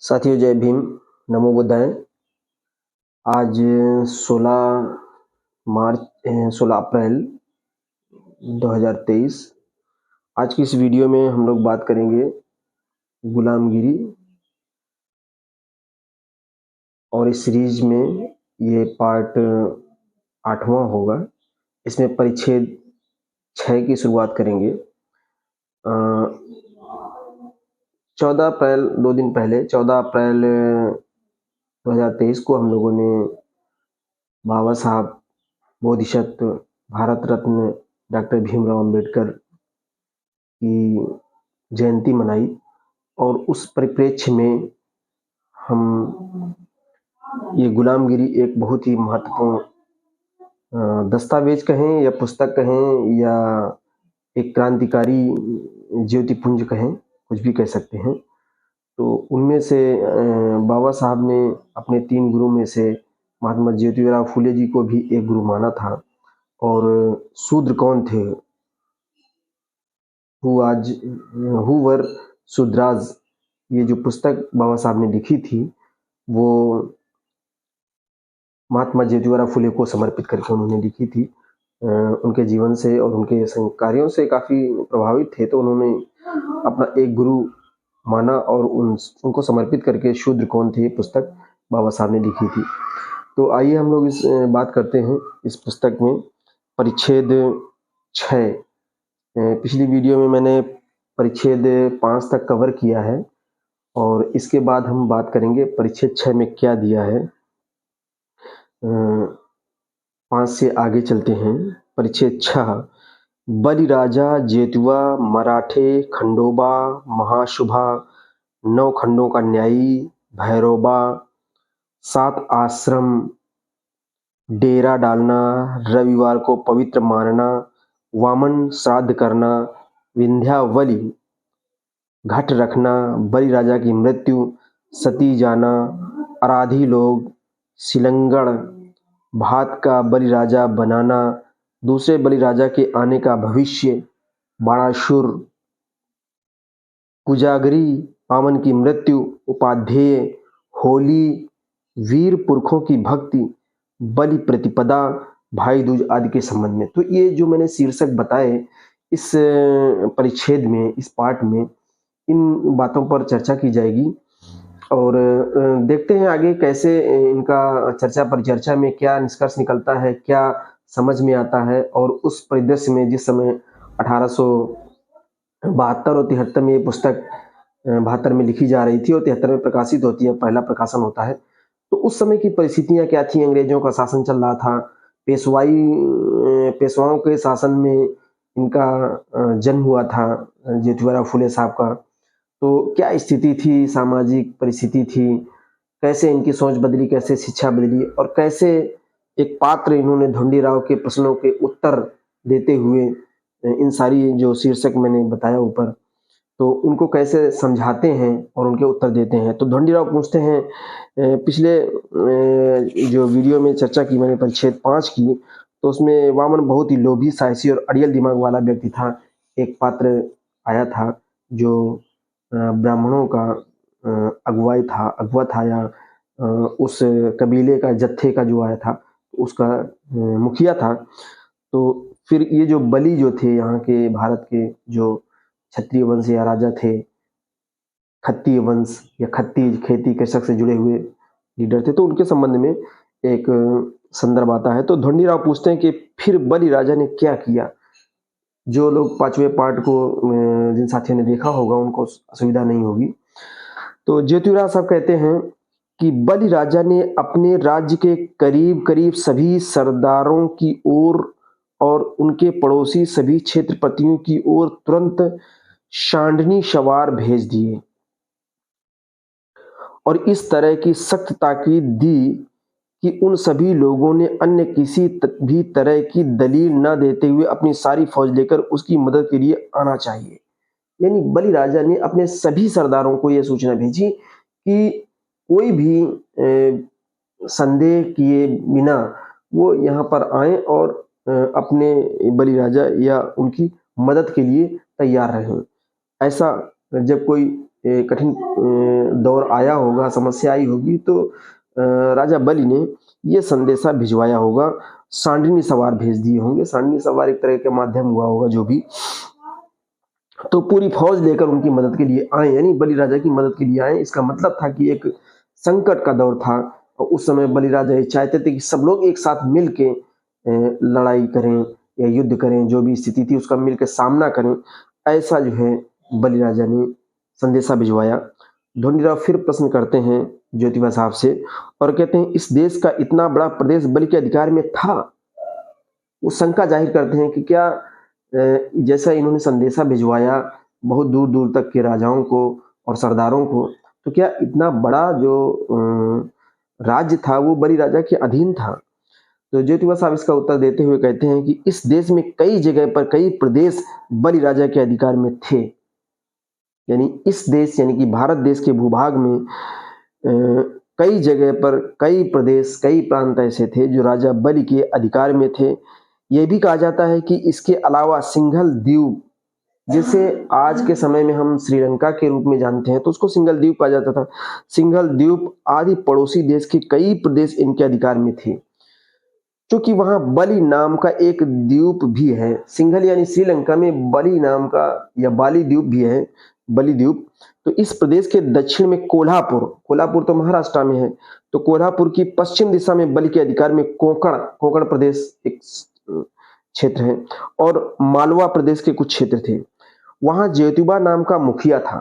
साथियों जय भीम, नमो बुद्धाय। आज 16 अप्रैल 2023। आज की इस वीडियो में हम लोग बात करेंगे गुलामगिरी और इस सीरीज में ये पार्ट 8वां होगा। इसमें परिच्छेद 6 की शुरुआत करेंगे। 14 अप्रैल 2 दिन पहले 14 अप्रैल 2023 को हम लोगों ने बाबा साहब बोधिसत्व भारत रत्न डॉक्टर भीमराव अंबेडकर की जयंती मनाई और उस परिप्रेक्ष्य में हम ये गुलामगिरी एक बहुत ही महत्वपूर्ण दस्तावेज कहें या पुस्तक कहें या एक क्रांतिकारी ज्योतिपुंज कहें, कुछ भी कह सकते हैं। तो उनमें से बाबा साहब ने अपने 3 गुरु में से महात्मा ज्योतिराव फुले जी को भी एक गुरु माना था। और शूद्र कौन थे, हु वर शूद्राज, ये जो पुस्तक बाबा साहब ने लिखी थी वो महात्मा ज्योतिराव फुले को समर्पित करके उन्होंने लिखी थी। उनके जीवन से और उनके कार्यों से काफ़ी प्रभावित थे, तो उन्होंने अपना एक गुरु माना और उनको समर्पित करके शूद्र कौन थे पुस्तक बाबा साहब ने लिखी थी। तो आइए हम लोग इस बात करते हैं इस पुस्तक में परिच्छेद 6। पिछली वीडियो में मैंने परिच्छेद 5 तक कवर किया है और इसके बाद हम बात करेंगे परिच्छेद 6 में क्या दिया है। 5 से आगे चलते हैं। परिच्छेद 6, बलिराजा जेतुआ मराठे खंडोबा महाशुभा 9 खंडों का न्यायी भैरोबा 7 आश्रम डेरा डालना रविवार को पवित्र मानना वामन श्राद्ध करना विंध्यावली घट रखना बलिराजा की मृत्यु सती जाना आराधी लोग सिलंगड़ भात का बलिराजा बनाना दूसरे बलिराजा के आने का भविष्य बाणासुर कुजागरी पावन की मृत्यु उपाध्येय होली वीर पुरखों की भक्ति बलि प्रतिपदा भाई दूज आदि के संबंध में। तो ये जो मैंने शीर्षक बताए इस परिच्छेद में, इस पार्ट में इन बातों पर चर्चा की जाएगी और देखते हैं आगे कैसे इनका चर्चा परिचर्चा में क्या निष्कर्ष निकलता है, क्या समझ में आता है। और उस परिदृश्य में जिस समय 1872 और 73 में ये पुस्तक 72 में लिखी जा रही थी और 73 में प्रकाशित होती है, पहला प्रकाशन होता है, तो उस समय की परिस्थितियां क्या थी। अंग्रेजों का शासन चल रहा था, पेशवाओं के शासन में इनका जन्म हुआ था ज्योतिराव फुले साहब का। तो क्या स्थिति थी, सामाजिक परिस्थिति थी, कैसे इनकी सोच बदली, कैसे शिक्षा बदली और कैसे एक पात्र इन्होंने ढूंढीराव के प्रश्नों के उत्तर देते हुए इन सारी जो शीर्षक मैंने बताया ऊपर, तो उनको कैसे समझाते हैं और उनके उत्तर देते हैं। तो ढूंढीराव पूछते हैं, पिछले जो वीडियो में चर्चा की मैंने परिच्छेद 5 की, तो उसमें वामन बहुत ही लोभी साहसी और अड़ियल दिमाग वाला व्यक्ति था। एक पात्र आया था जो ब्राह्मणों का अगुआ था या उस कबीले का जत्थे का जो आया था उसका मुखिया था। तो फिर ये जो बलि जो थे यहाँ के भारत के जो क्षत्रिय वंश या राजा थे, खत्ती वंश या खत्ती खेती कृषक से जुड़े हुए लीडर थे, तो उनके संबंध में एक संदर्भ आता है। तो ढूंढीराव पूछते हैं कि फिर बलि राजा ने क्या किया। जो लोग 5वें पार्ट को जिन साथियों ने देखा होगा उनको असुविधा नहीं होगी। तो ज्योतिराव साहब कहते हैं कि बलि राजा ने अपने राज्य के करीब करीब सभी सरदारों की ओर और उनके पड़ोसी सभी क्षेत्रपतियों की ओर तुरंत शांडनी सवार भेज दिए और इस तरह की सख्त ताकीद दी कि उन सभी लोगों ने अन्य किसी भी तरह की दलील न देते हुए अपनी सारी फौज लेकर उसकी मदद के लिए आना चाहिए। यानी बलि राजा ने अपने सभी सरदारों को यह सूचना भेजी कि कोई भी संदेह किए बिना वो यहाँ पर आए और अपने बलि राजा या उनकी मदद के लिए तैयार रहें। ऐसा जब कोई कठिन दौर आया होगा, समस्या आई होगी, तो राजा बलि ने ये संदेशा भिजवाया होगा, सांडनी सवार भेज दिए होंगे। सांडनी सवार एक तरह का माध्यम हुआ होगा जो भी, तो पूरी फौज लेकर उनकी मदद के लिए आए, यानी बलि राजा की मदद के लिए आए। इसका मतलब था कि एक संकट का दौर था और उस समय बलि राजा ये चाहते थे कि सब लोग एक साथ मिल के लड़ाई करें या युद्ध करें, जो भी स्थिति थी उसका मिलकर सामना करें। ऐसा जो है बलि राजा ने संदेशा भिजवाया। ढोंडीराव फिर प्रश्न करते हैं ज्योतिबा साहब से और कहते हैं, इस देश का इतना बड़ा प्रदेश बलि के अधिकार में था? वो शंका जाहिर करते हैं कि क्या जैसा इन्होंने संदेशा भिजवाया बहुत दूर दूर तक के राजाओं को और सरदारों को, तो क्या इतना बड़ा जो राज्य था वो बलि राजा के अधीन था? तो ज्योतिबा साहब इसका उत्तर देते हुए कहते हैं कि इस देश में कई जगह पर कई प्रदेश बलि राजा के अधिकार में थे। यानी इस देश यानी कि भारत देश के भूभाग में कई जगह पर कई प्रदेश कई प्रांत ऐसे थे जो राजा बलि के अधिकार में थे। यह भी कहा जाता है कि इसके अलावा सिंघल द्वीप, जिसे आज के समय में हम श्रीलंका के रूप में जानते हैं, तो उसको सिंघल द्वीप कहा जाता था। सिंघल द्वीप आदि पड़ोसी देश के कई प्रदेश इनके अधिकार में थे। क्योंकि वहां बलि नाम का एक द्वीप भी है, सिंघल यानी श्रीलंका में बलि नाम का या बाली द्वीप भी है, बलि द्वीप। तो इस प्रदेश के दक्षिण में कोल्हापुर, कोल्हापुर तो महाराष्ट्र में है, तो कोल्हापुर की पश्चिम दिशा में बलि के अधिकार में कोंकण प्रदेश एक क्षेत्र है और मालवा प्रदेश के कुछ क्षेत्र थे। वहां ज्योतिबा नाम का मुखिया था।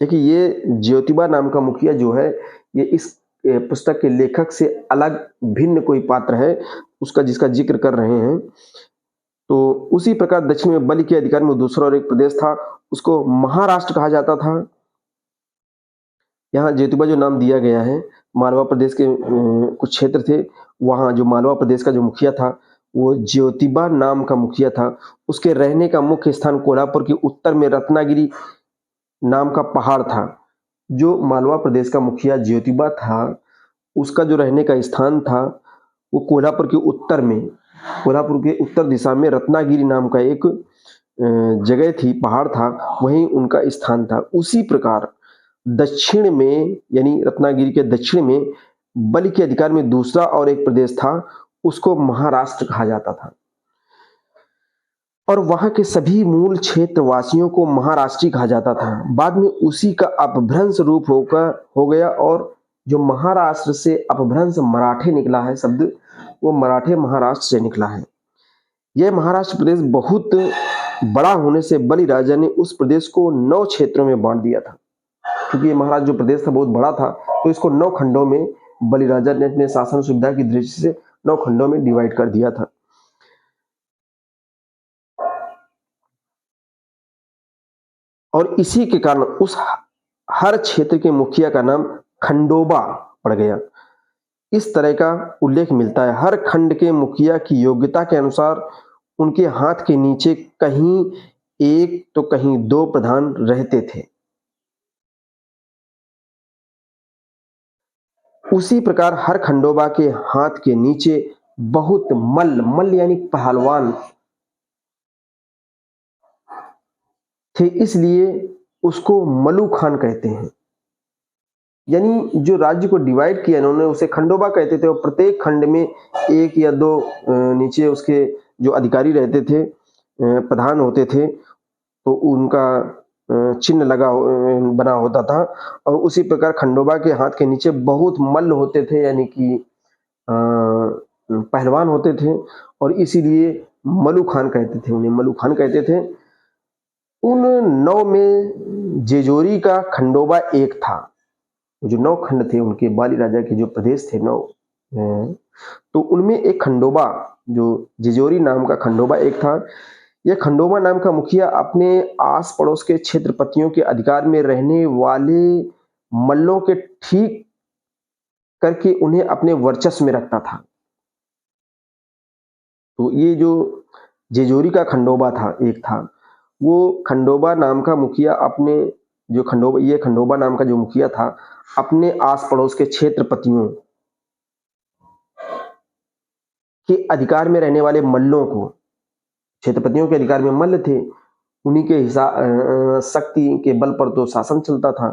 देखिए ये ज्योतिबा नाम का मुखिया जो है, ये इस पुस्तक के लेखक से अलग भिन्न कोई पात्र है उसका, जिसका जिक्र कर रहे हैं। तो उसी प्रकार दक्षिण में बलि के अधिकार में दूसरा और एक प्रदेश था, उसको महाराष्ट्र कहा जाता था। यहाँ ज्योतिबा जो नाम दिया गया है, मालवा प्रदेश के कुछ क्षेत्र थे, वहाँ जो मालवा प्रदेश का जो मुखिया था वो ज्योतिबा नाम का मुखिया था। उसके रहने का मुख्य स्थान कोल्हापुर के उत्तर में रत्नागिरी नाम का पहाड़ था। जो मालवा प्रदेश का मुखिया ज्योतिबा था, उसका जो रहने का स्थान था वो कोल्हापुर के उत्तर में, कोल्हापुर के उत्तर दिशा में रत्नागिरी नाम का एक जगह थी, पहाड़ था, वहीं उनका स्थान था। उसी प्रकार दक्षिण में यानी रत्नागिरी के दक्षिण में बलि के अधिकार में दूसरा और एक प्रदेश था, उसको महाराष्ट्र कहा जाता था। और वहां के सभी मूल क्षेत्र वासियों को महाराष्ट्री कहा जाता था। बाद में उसी का अपभ्रंश रूप हो गया और जो महाराष्ट्र से अपभ्रंश मराठे निकला है शब्द, वो मराठे महाराष्ट्र से निकला है। यह महाराष्ट्र प्रदेश बहुत बड़ा होने से बलि राजा ने उस प्रदेश को 9 क्षेत्रों में बांट दिया था। क्योंकि ये महाराष्ट्र जो प्रदेश था बहुत बड़ा था, तो इसको 9 खंडों में बलि राजा ने अपने शासन सुविधा की दृष्टि से 9 खंडों में डिवाइड कर दिया था। और इसी के कारण उस हर क्षेत्र के मुखिया का नाम खंडोबा पड़ गया। इस तरह का उल्लेख मिलता है, हर खंड के मुखिया की योग्यता के अनुसार उनके हाथ के नीचे कहीं एक तो कहीं 2 प्रधान रहते थे। उसी प्रकार हर खंडोबा के हाथ के नीचे बहुत मल्ल यानी पहलवान थे, इसलिए उसको मल्लू खान कहते हैं। यानी जो राज्य को डिवाइड किया इन्होंने उसे खंडोबा कहते थे और प्रत्येक खंड में 1 या 2 नीचे उसके जो अधिकारी रहते थे, प्रधान होते थे, तो उनका चिन्ह बना होता था। और उसी प्रकार खंडोबा के हाथ के नीचे बहुत मल्ल होते थे, यानी कि पहलवान होते थे, और इसीलिए मल्लू खान कहते थे, उन्हें मल्लू खान कहते थे। उन 9 में जेजोरी का खंडोबा एक था। जो 9 खंड थे उनके, बाली राजा के जो प्रदेश थे 9, तो उनमें एक खंडोबा, जो जेजोरी नाम का खंडोबा एक था। यह खंडोबा नाम का मुखिया अपने आस पड़ोस के क्षेत्रपतियों के अधिकार में रहने वाले मल्लों के ठीक करके उन्हें अपने वर्चस्व में रखता था। तो ये जो जेजोरी का खंडोबा था एक था, वो खंडोबा नाम का मुखिया अपने जो खंडोबा नाम का जो मुखिया था अपने आस पड़ोस के क्षेत्रपतियों के अधिकार में रहने वाले मल्लों को, क्षेत्रपतियों के अधिकार में मल्ल थे, उन्हीं के शक्ति के बल पर तो शासन चलता था।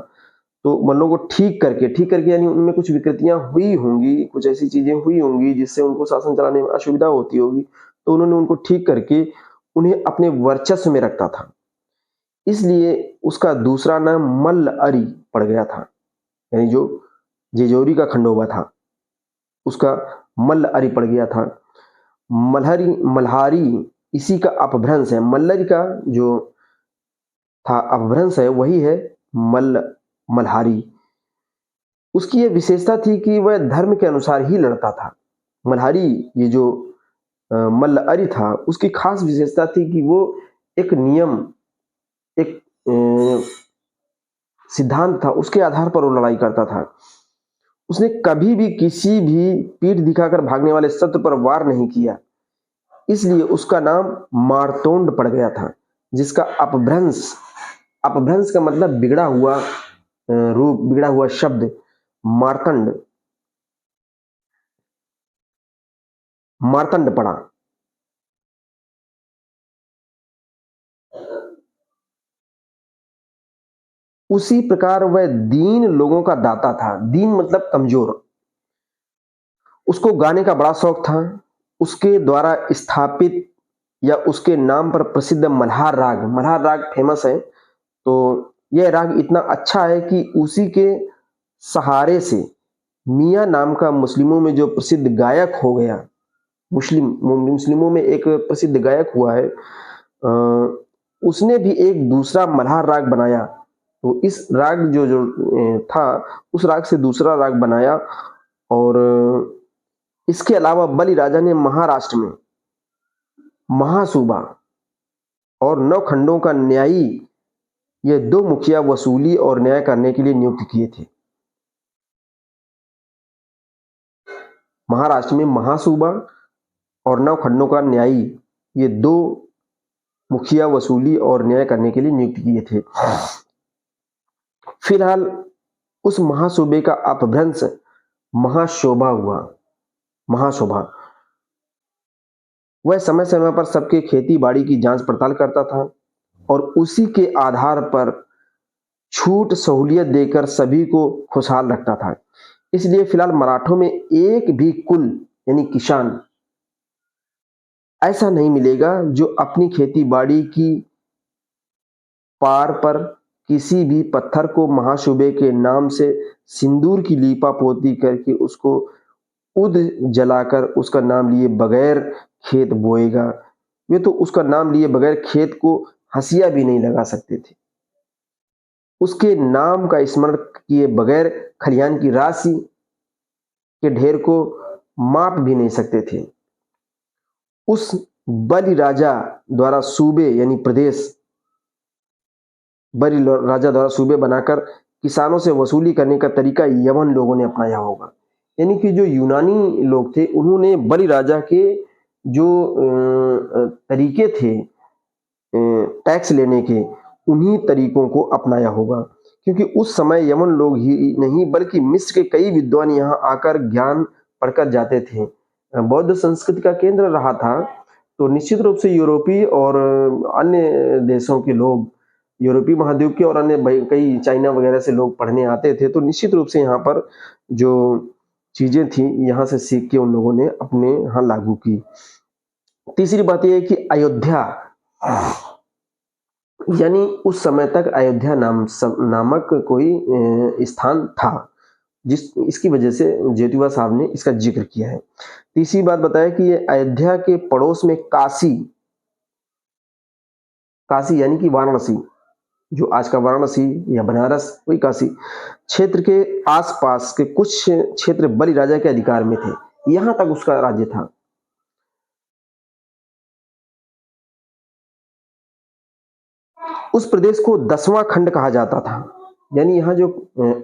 तो मल्लों को ठीक करके यानी उनमें कुछ विकृतियां हुई होंगी, कुछ ऐसी चीजें हुई होंगी जिससे उनको शासन चलाने में असुविधा होती होगी, तो उन्होंने उनको ठीक करके उन्हें अपने वर्चस्व में रखता था। इसलिए उसका दूसरा नाम मल्ल-अरी पड़ गया था। यानी जो जेजौरी का खंडोबा था, उसका मल्ल-अरी पड़ गया था। मल्हारी इसी का अपभ्रंश है। मल्लरी का जो था अपभ्रंश है, वही है मल्हारी। उसकी ये विशेषता थी कि वह धर्म के अनुसार ही लड़ता था। मल्हारी, ये जो मल्ल-अरी था, उसकी खास विशेषता थी कि वो एक नियम, एक सिद्धांत था, उसके आधार पर वो लड़ाई करता था। उसने कभी भी किसी भी पीठ दिखाकर भागने वाले शत्रु पर वार नहीं किया, इसलिए उसका नाम मारतोंड पड़ गया था, जिसका अपभ्रंश, अपभ्रंश का मतलब बिगड़ा हुआ रूप, बिगड़ा हुआ शब्द, मार्तंड, मार्तंड पड़ा। उसी प्रकार वह दीन लोगों का दाता था। दीन मतलब कमजोर। उसको गाने का बड़ा शौक था। उसके द्वारा स्थापित या उसके नाम पर प्रसिद्ध मल्हार राग फेमस है। तो यह राग इतना अच्छा है कि उसी के सहारे से मियाँ नाम का मुस्लिमों में जो प्रसिद्ध गायक हो गया, मुस्लिमों में एक प्रसिद्ध गायक हुआ है, उसने भी एक दूसरा मल्हार राग बनाया। तो इस राग जो था, उस राग से दूसरा राग बनाया। और इसके अलावा बलि राजा ने महाराष्ट्र में महासूबा और 9 खंडों का न्यायी, ये 2 मुखिया वसूली और न्याय करने के लिए नियुक्त किए थे। महाराष्ट्र में महासूबा और 9 खंडों का न्यायी, ये 2 मुखिया वसूली और न्याय करने के लिए नियुक्त किए थे। फिलहाल उस महासूबे का अपभ्रंश महाशोभा हुआ। महाशोभा, वह समय समय पर सबके खेती बाड़ी की जांच पड़ताल करता था और उसी के आधार पर छूट सहूलियत देकर सभी को खुशहाल रखता था। इसलिए फिलहाल मराठों में एक भी कुल यानी किसान ऐसा नहीं मिलेगा जो अपनी खेती बाड़ी की पार पर किसी भी पत्थर को महाशुबे के नाम से सिंदूर की लीपा पोती करके उसको उद जलाकर उसका नाम लिए बगैर खेत बोएगा। वे तो उसका नाम लिए बगैर खेत को हंसिया भी नहीं लगा सकते थे। उसके नाम का स्मरण किए बगैर खलिहान की राशि के ढेर को माप भी नहीं सकते थे। उस बलि राजा द्वारा सूबे यानी प्रदेश, बलि राजा द्वारा सूबे बनाकर किसानों से वसूली करने का तरीका यवन लोगों ने अपनाया होगा। यानी कि जो यूनानी लोग थे, उन्होंने बलि राजा के जो तरीके थे टैक्स लेने के, उन्हीं तरीकों को अपनाया होगा। क्योंकि उस समय यवन लोग ही नहीं बल्कि मिस्र के कई विद्वान यहाँ आकर ज्ञान पढ़कर जाते थे। बौद्ध संस्कृति का केंद्र रहा था। तो निश्चित रूप से यूरोपीय और अन्य देशों के लोग, यूरोपीय महाद्वीप के और अन्य कई चाइना वगैरह से लोग पढ़ने आते थे। तो निश्चित रूप से यहाँ पर जो चीजें थी, यहाँ से सीख के उन लोगों ने अपने यहाँ लागू की। तीसरी बात यह है कि अयोध्या, यानी उस समय तक अयोध्या नामक कोई स्थान था, इसकी वजह से ज्योतिबा साहब ने इसका जिक्र किया है। तीसरी बात बताया कि ये अयोध्या के पड़ोस में काशी यानी कि वाराणसी, जो आज का वाराणसी या बनारस, वही काशी क्षेत्र के आसपास के कुछ क्षेत्र बलि राजा के अधिकार में थे। यहां तक उसका राज्य था। उस प्रदेश को 10वां खंड कहा जाता था। यानी यहाँ जो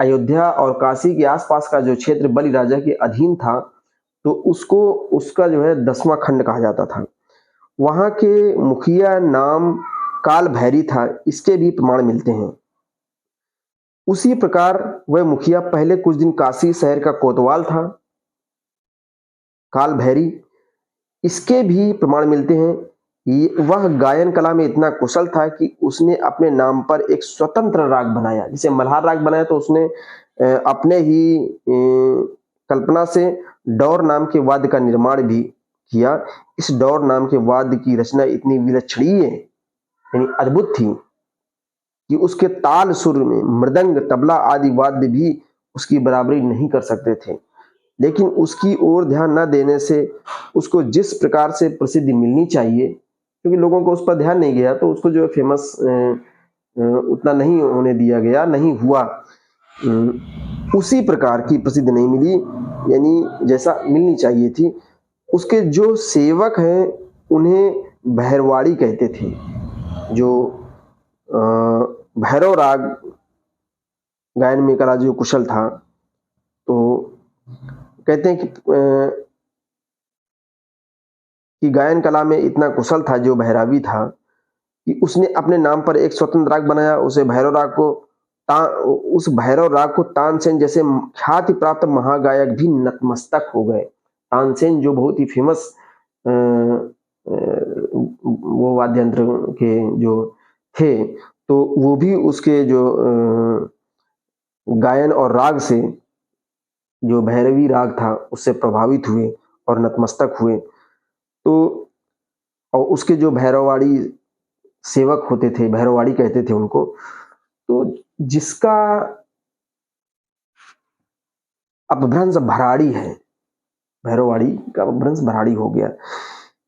अयोध्या और काशी के आसपास का जो क्षेत्र बलि राजा के अधीन था, तो उसका जो है 10वां खंड कहा जाता था। वहां के मुखिया नाम काल भैरी था, इसके भी प्रमाण मिलते हैं। उसी प्रकार वह मुखिया पहले कुछ दिन काशी शहर का कोतवाल था, काल भैरी, इसके भी प्रमाण मिलते हैं। वह गायन कला में इतना कुशल था कि उसने अपने नाम पर एक स्वतंत्र राग बनाया। जैसे मल्हार राग बनाया तो उसने अपने ही कल्पना से डौर नाम के वाद्य का निर्माण भी किया। इस डौर नाम के वाद्य की रचना इतनी विलक्षणीय यानी अद्भुत थी कि उसके ताल सुर में मृदंग, तबला आदि वाद्य भी उसकी बराबरी नहीं कर सकते थे। लेकिन उसकी ओर ध्यान न देने से उसको जिस प्रकार से प्रसिद्धि मिलनी चाहिए, क्योंकि लोगों को उस पर ध्यान नहीं गया, तो उसको जो है फेमस उतना नहीं होने दिया गया, नहीं हुआ। उसी प्रकार की प्रसिद्धि नहीं मिली, यानी जैसा मिलनी चाहिए थी। उसके जो सेवक हैं उन्हें भैरवाड़ी कहते थे। जो भैरव राग गायन में कला जो कुशल था, तो कहते हैं कि गायन कला में इतना कुशल था जो भैरवी था कि उसने अपने नाम पर एक स्वतंत्र राग बनाया। उसे भैरव राग को उस भैरव राग को तानसेन जैसे ख्याति प्राप्त महागायक भी नतमस्तक हो गए। तानसेन जो बहुत ही फेमस वो वाद्य यंत्र के जो थे, तो वो भी उसके जो गायन और राग से, जो भैरवी राग था, उससे प्रभावित हुए और नतमस्तक हुए। तो और उसके जो भैरववाड़ी सेवक होते थे, भैरववाड़ी कहते थे उनको, तो जिसका अपभ्रंश भराड़ी है, भैरववाड़ी का अपभ्रंश भराड़ी हो गया।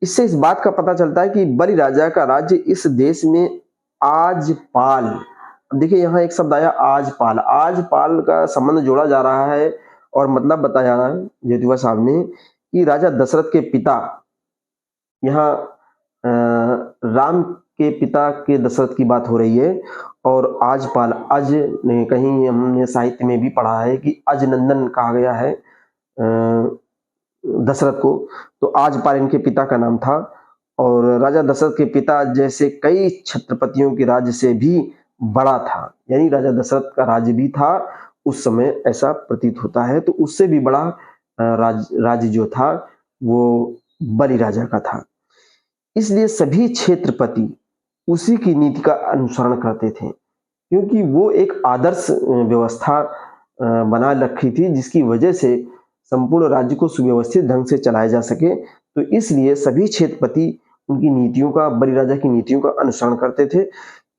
इससे इस बात का पता चलता है कि बलि राजा का राज्य इस देश में आजपाल, देखिए यहाँ एक शब्द आया आजपाल, आजपाल का संबंध जोड़ा जा रहा है और मतलब बताया जा रहा है ज्योतिबा साहब ने कि राजा दशरथ के पिता, यहाँ राम के पिता के दशरथ की बात हो रही है, और आजपाल, अज कहीं हमने साहित्य में भी पढ़ा है कि अजनंदन कहा गया है दशरथ को, तो आजपाल इनके पिता का नाम था। और राजा दशरथ के पिता जैसे कई छत्रपतियों के राज्य से भी बड़ा था, यानी राजा दशरथ का राज्य भी था उस समय, ऐसा प्रतीत होता है। तो उससे भी बड़ा राज्य जो था वो बलि राजा का था। इसलिए सभी क्षेत्रपति उसी की नीति का अनुसरण करते थे, क्योंकि वो एक आदर्श व्यवस्था बना रखी थी जिसकी वजह से संपूर्ण राज्य को सुव्यवस्थित ढंग से चलाया जा सके। तो इसलिए सभी क्षेत्रपति उनकी नीतियों का, बलि राजा की नीतियों का अनुसरण करते थे।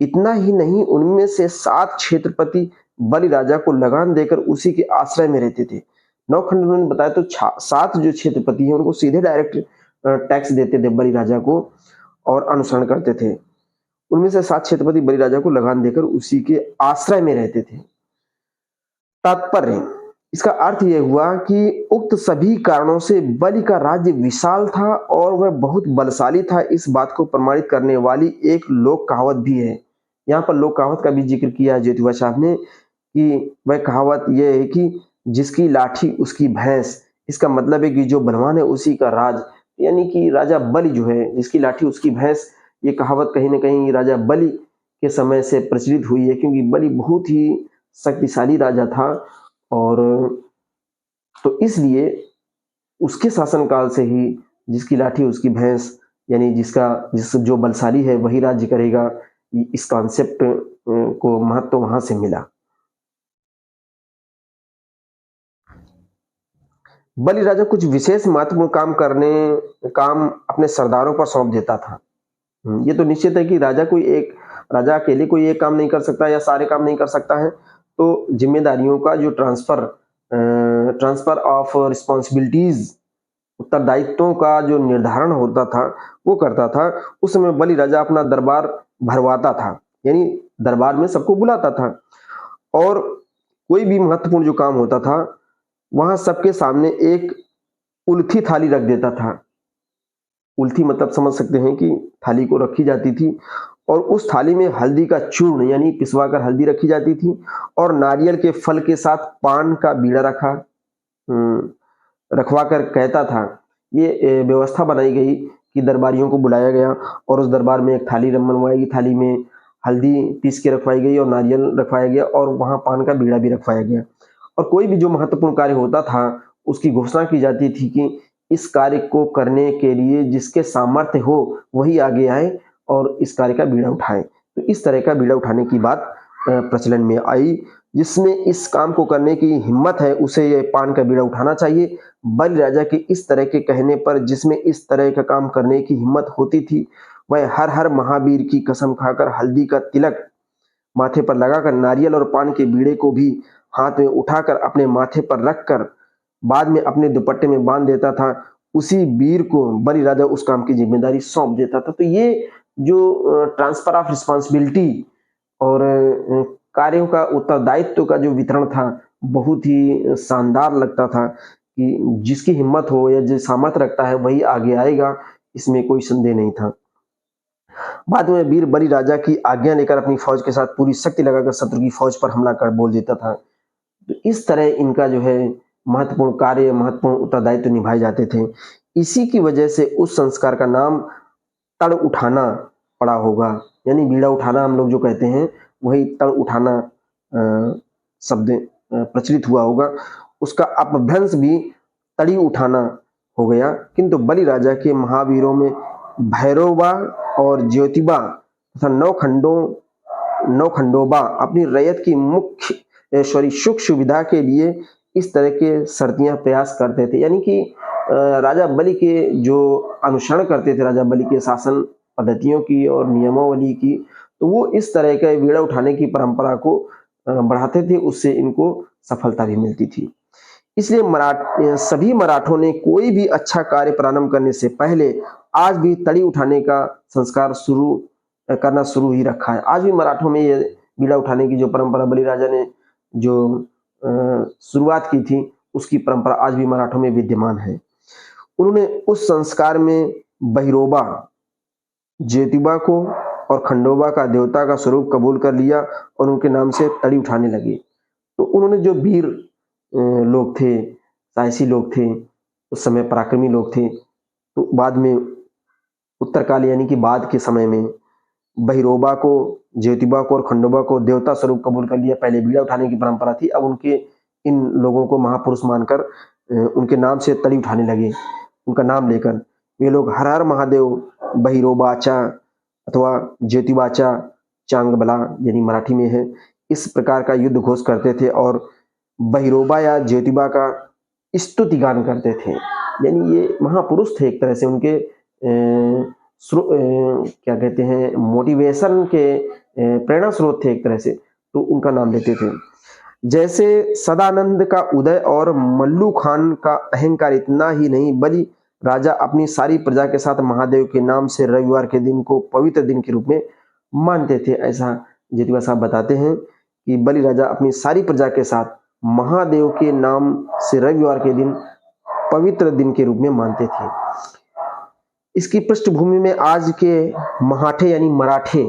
इतना ही नहीं, उनमें से 7 क्षेत्रपति बलि राजा को लगान देकर उसी के आश्रय में रहते थे। नौखंड उन्होंने बताया तो 7 जो क्षेत्रपति हैं उनको सीधे डायरेक्ट टैक्स देते थे बलि राजा को और अनुसरण करते थे। उनमें से 7 क्षेत्रपति बलि राजा को लगान देकर उसी के आश्रय में रहते थे। तात्पर्य, इसका अर्थ यह हुआ कि उक्त सभी कारणों से बलि का राज्य विशाल था और वह बहुत बलशाली था। इस बात को प्रमाणित करने वाली एक लोक कहावत भी है। यहाँ पर लोक कहावत का भी जिक्र किया है ज्योतिबा साहब ने कि वह कहावत यह है कि जिसकी लाठी उसकी भैंस। इसका मतलब है कि जो बलवान है उसी का राज, यानी कि राजा बलि जो है, जिसकी लाठी उसकी भैंस। ये कहावत कहीं ना कहीं राजा बलि के समय से प्रचलित हुई है, क्योंकि बलि बहुत ही शक्तिशाली राजा था, और तो इसलिए उसके शासनकाल से ही जिसकी लाठी उसकी भैंस, यानी जिस जो बलशाली है वही राज्य करेगा, इस कॉन्सेप्ट को महत्व वहां से मिला। बलि राजा कुछ विशेष महत्वपूर्ण काम अपने सरदारों पर सौंप देता था। ये तो निश्चित है कि राजा अकेले कोई एक काम नहीं कर सकता या सारे काम नहीं कर सकता है, तो जिम्मेदारियों का जो ट्रांसफर ऑफ रिस्पॉन्सिबिलिटीज, उत्तरदायित्वों का जो निर्धारण होता था वो करता था। उस समय बलि राजा अपना दरबार भरवाता था, यानी दरबार में सबको बुलाता था, और कोई भी महत्वपूर्ण जो काम होता था वहां सबके सामने एक उल्थी थाली रख देता था। उल्थी मतलब समझ सकते हैं कि थाली को रखी जाती थी, और उस थाली में हल्दी का चूर्ण यानी पिसवाकर हल्दी रखी जाती थी, और नारियल के फल के साथ पान का बीड़ा रखवा कर कहता था। ये व्यवस्था बनाई गई कि दरबारियों को बुलाया गया और उस दरबार में एक थाली बनवाई गई, थाली में हल्दी पीस के रखवाई गई और नारियल रखवाया गया, और वहां पान का बीड़ा भी रखवाया गया। और कोई भी जो महत्वपूर्ण कार्य होता था उसकी घोषणा की जाती थी कि इस कार्य को करने के लिए जिसके सामर्थ्य हो वही आगे आए और इस कार्य का बीड़ा उठाए। तो इस तरह का बीड़ा उठाने की बात प्रचलन में आई। जिसमें इस काम को करने की हिम्मत है उसे ये पान का बीड़ा उठाना चाहिए। बलि राजा के इस तरह के कहने पर जिसमें इस तरह का काम करने की हिम्मत होती थी, वह हर हर महावीर की कसम खाकर हल्दी का तिलक माथे पर लगाकर नारियल और पान के बीड़े को भी हाथ में उठाकर अपने माथे पर रखकर बाद में अपने दुपट्टे में बांध देता था। उसी वीर को बलि राजा उस काम की जिम्मेदारी सौंप देता था। तो ये जो ट्रांसफर ऑफ रिस्पॉन्सिबिलिटी और कार्यों का उत्तरदायित्व का जो वितरण था, बहुत ही शानदार लगता था कि जिसकी हिम्मत हो या जो सामर्थ्य रखता है वही आगे आएगा, इसमें कोई संदेह नहीं था। बाद में वीर बलि राजा की आज्ञा लेकर अपनी फौज के साथ पूरी शक्ति लगाकर शत्रु की फौज पर हमला कर बोल देता था। तो इस तरह इनका जो है महत्वपूर्ण कार्य, महत्वपूर्ण उत्तरदायित्व निभाए जाते थे। इसी की वजह से उस संस्कार का नाम तड़ उठाना पड़ा होगा, यानी बीड़ा उठाना हम लोग जो कहते हैं वही तड़ उठाना शब्द प्रचलित हुआ होगा। उसका अपभ्रंश भी तड़ी उठाना हो गया। किंतु बलि राजा के महावीरों में भैरवबा और ज्योतिबा तथा नौखंडोबा अपनी रैयत की मुख्य सुख सुविधा के लिए इस तरह के शर्तियां प्रयास करते थे। यानी कि राजा बलि के जो अनुसरण करते थे, राजा बलि के शासन पद्धतियों की और नियमावली की, तो वो इस तरह के बीड़ा उठाने की परंपरा को बढ़ाते थे। उससे इनको सफलता भी मिलती थी। इसलिए सभी मराठों ने कोई भी अच्छा कार्य प्रारंभ करने से पहले आज भी तड़ी उठाने का संस्कार करना शुरू ही रखा है। आज भी मराठों में ये बीड़ा उठाने की जो परंपरा बलि राजा ने जो शुरुआत की थी, उसकी परंपरा आज भी मराठों में विद्यमान है। उन्होंने उस संस्कार में बहिरोबा, ज्योतिबा को और खंडोबा का देवता का स्वरूप कबूल कर लिया और उनके नाम से तड़ी उठाने लगे। तो उन्होंने जो वीर लोग थे, साहसी लोग थे, उस समय पराक्रमी लोग थे, तो बाद में उत्तरकाल यानी कि बाद के समय में बहिरोबा को, ज्योतिबा को और खंडोबा को देवता स्वरूप कबूल कर लिया। पहले बीड़ा उठाने की परंपरा थी, अब उनके इन लोगों को महापुरुष मानकर उनके नाम से तड़ी उठाने लगे, उनका नाम लेकर। वे लोग हर हर महादेव, बहिरोबाचा अथवा ज्योतिबाचा चांगबला यानी मराठी में है, इस प्रकार का युद्ध घोष करते थे और बहिरोबा या ज्योतिबा का स्तुति गान करते थे। यानी ये महापुरुष थे एक तरह से, उनके क्या कहते हैं, मोटिवेशन के प्रेरणा स्रोत थे एक तरह से, तो उनका नाम लेते थे। जैसे सदानंद का उदय और मल्लू खान का अहंकार इतना ही नहीं, बलि राजा अपनी सारी प्रजा के साथ महादेव के नाम से रविवार के दिन को पवित्र दिन के रूप में मानते थे। ऐसा ज्योतिबा साहब बताते हैं कि बलि राजा अपनी सारी प्रजा के साथ महादेव के नाम से रविवार के दिन पवित्र दिन के रूप में मानते थे। इसकी पृष्ठभूमि में आज के महाठे यानी मराठे,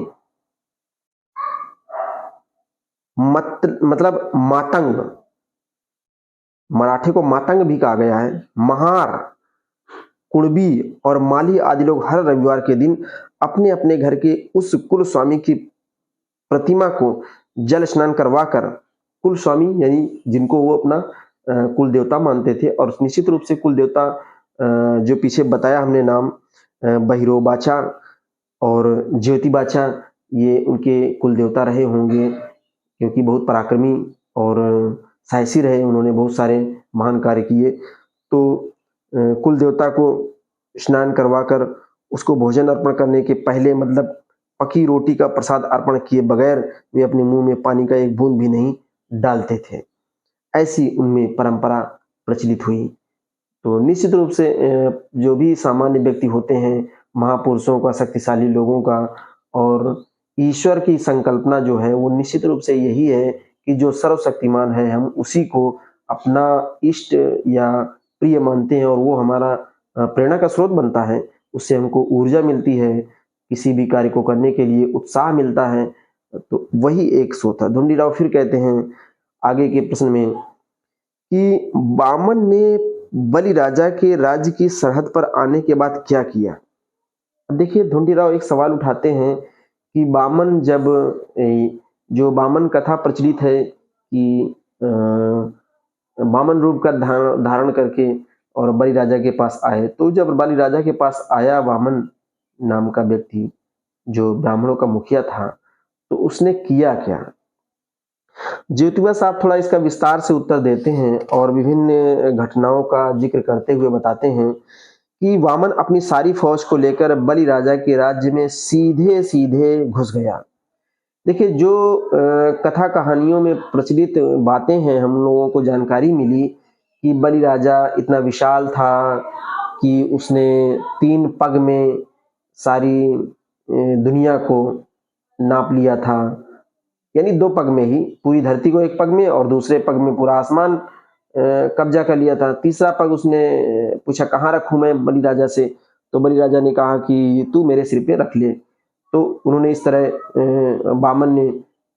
मतलब मातंग, मराठे को मातंग भी कहा गया है, महार, कुणबी और माली आदि लोग हर रविवार के दिन अपने अपने घर के उस कुल स्वामी की प्रतिमा को जल स्नान करवाकर, कुल स्वामी यानी जिनको वो अपना कुल देवता मानते थे, और निश्चित रूप से कुल देवता जो पीछे बताया हमने नाम, बहिरोबाचा और ज्योतिबाचा, ये उनके कुल देवता रहे होंगे, क्योंकि बहुत पराक्रमी और साहसी रहे, उन्होंने बहुत सारे महान कार्य किए। तो कुल देवता को स्नान करवाकर उसको भोजन अर्पण करने के पहले, मतलब पकी रोटी का प्रसाद अर्पण किए बगैर वे अपने मुंह में पानी का एक बूंद भी नहीं डालते थे। ऐसी उनमें परंपरा प्रचलित हुई। तो निश्चित रूप से जो भी सामान्य व्यक्ति होते हैं, महापुरुषों का, शक्तिशाली लोगों का, और ईश्वर की संकल्पना जो है वो निश्चित रूप से यही है कि जो सर्वशक्तिमान है हम उसी को अपना इष्ट या प्रिय मानते हैं, और वो हमारा प्रेरणा का स्रोत बनता है। उससे हमको ऊर्जा मिलती है, किसी भी कार्य को करने के लिए उत्साह मिलता है। तो वही एक स्रोत है। ढूंढीराव फिर कहते हैं आगे के प्रश्न में कि बामन ने बलि राजा के राज्य की सरहद पर आने के बाद क्या किया। देखिए, ढूंढीराव एक सवाल उठाते हैं कि बामन, जब जो बामन कथा प्रचलित है कि बामन रूप का धारण करके और बलि राजा के पास आए। तो जब बलि राजा के पास आया वामन नाम का व्यक्ति, जो ब्राह्मणों का मुखिया था, तो उसने किया क्या? ज्योतिबा साहब थोड़ा इसका विस्तार से उत्तर देते हैं और विभिन्न घटनाओं का जिक्र करते हुए बताते हैं कि वामन अपनी सारी फौज को लेकर बलि राजा के राज्य में सीधे सीधे घुस गया। देखिए, जो कथा कहानियों में प्रचलित बातें हैं, हम लोगों को जानकारी मिली कि बलि राजा इतना विशाल था कि उसने 3 पग में सारी दुनिया को नाप लिया था। यानी 2 पग में ही पूरी धरती को 1 पग में और दूसरे पग में पूरा आसमान कब्जा कर लिया था। तीसरा पग उसने पूछा कहाँ रखूं मैं बलि राजा से, तो बलि राजा ने कहा कि तू मेरे सिर पे रख ले। तो उन्होंने इस तरह वामन ने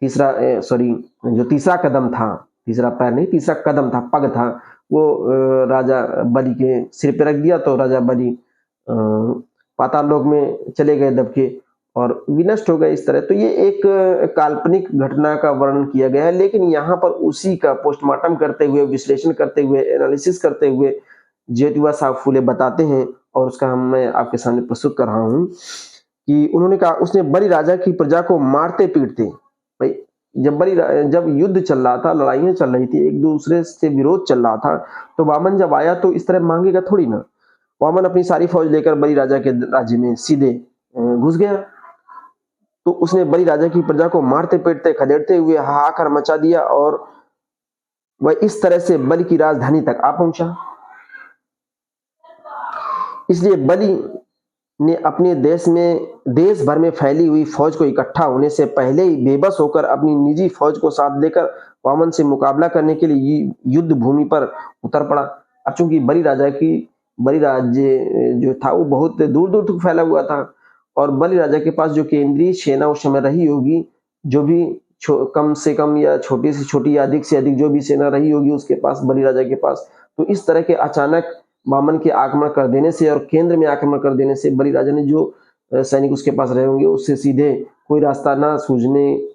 जो तीसरा कदम था, तीसरा पैर नहीं, तीसरा कदम था, पग था, वो राजा बलि के सिर पे रख दिया। तो राजा बलि पाताल लोक में चले गए दब के और विनष्ट हो गए इस तरह। तो ये एक काल्पनिक घटना का वर्णन किया गया है, लेकिन यहाँ पर उसी का पोस्टमार्टम करते हुए, विश्लेषण करते हुए, एनालिसिस करते हुए ज्योतिबा साहब फूले बताते हैं और उसका मैं आपके सामने प्रस्तुत कर रहा हूँ कि उन्होंने कहा उसने बलि राजा की प्रजा को मारते पीटते, भाई जब युद्ध चल रहा था, लड़ाइयां चल रही थी, एक दूसरे से विरोध चल रहा था, तो वामन जब आया तो इस तरह मांगेगा थोड़ी ना। वामन अपनी सारी फौज लेकर बलि राजा के राज्य में सीधे घुस गया। तो उसने बलि राजा की प्रजा को मारते पीटते खदेड़ते हुए हाहाकार मचा दिया और वह इस तरह से बलि की राजधानी तक आ पहुंचा। इसलिए बलि ने अपने देश भर में फैली हुई फौज को इकट्ठा होने से पहले ही बेबस होकर अपनी निजी फौज को साथ लेकर वामन से मुकाबला करने के लिए युद्ध भूमि पर उतर पड़ा। अब चूंकि बलि राज्य जो था वो बहुत दूर दूर तक फैला हुआ था और बलि राजा के पास जो केंद्रीय सेना उस समय रही होगी, जो भी कम से कम या छोटी से छोटी या अधिक से अधिक जो भी सेना रही होगी उसके पास, बलि राजा के पास, तो इस तरह के अचानक वामन के आक्रमण कर देने से और केंद्र में आक्रमण कर देने से बलि राजा ने जो सैनिक उसके पास रहे होंगे उससे सीधे कोई रास्ता ना सूझने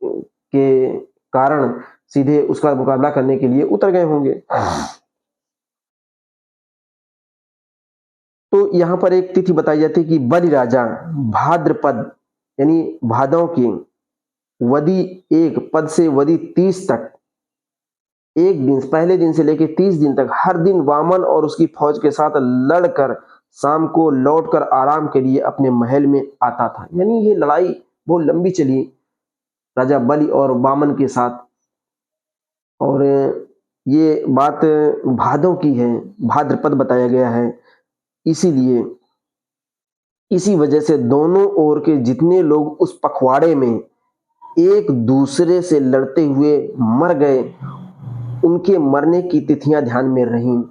के कारण सीधे उसका मुकाबला करने के लिए उतर गए होंगे। तो यहाँ पर एक तिथि बताई जाती है कि बलि राजा भाद्रपद यानी भादों के वदी 1 पद से वदी 30 तक, एक दिन, पहले दिन से लेकर 30 दिन तक हर दिन वामन और उसकी फौज के साथ लड़कर शाम को लौटकर आराम के लिए अपने महल में आता था। यानी ये लड़ाई बहुत लंबी चली राजा बलि और वामन के साथ, और ये बात भादों की है, भाद्रपद बताया गया है। इसीलिए इसी वजह से दोनों ओर के जितने लोग उस पखवाड़े में एक दूसरे से लड़ते हुए मर गए, उनके मरने की तिथियां ध्यान में रहीं।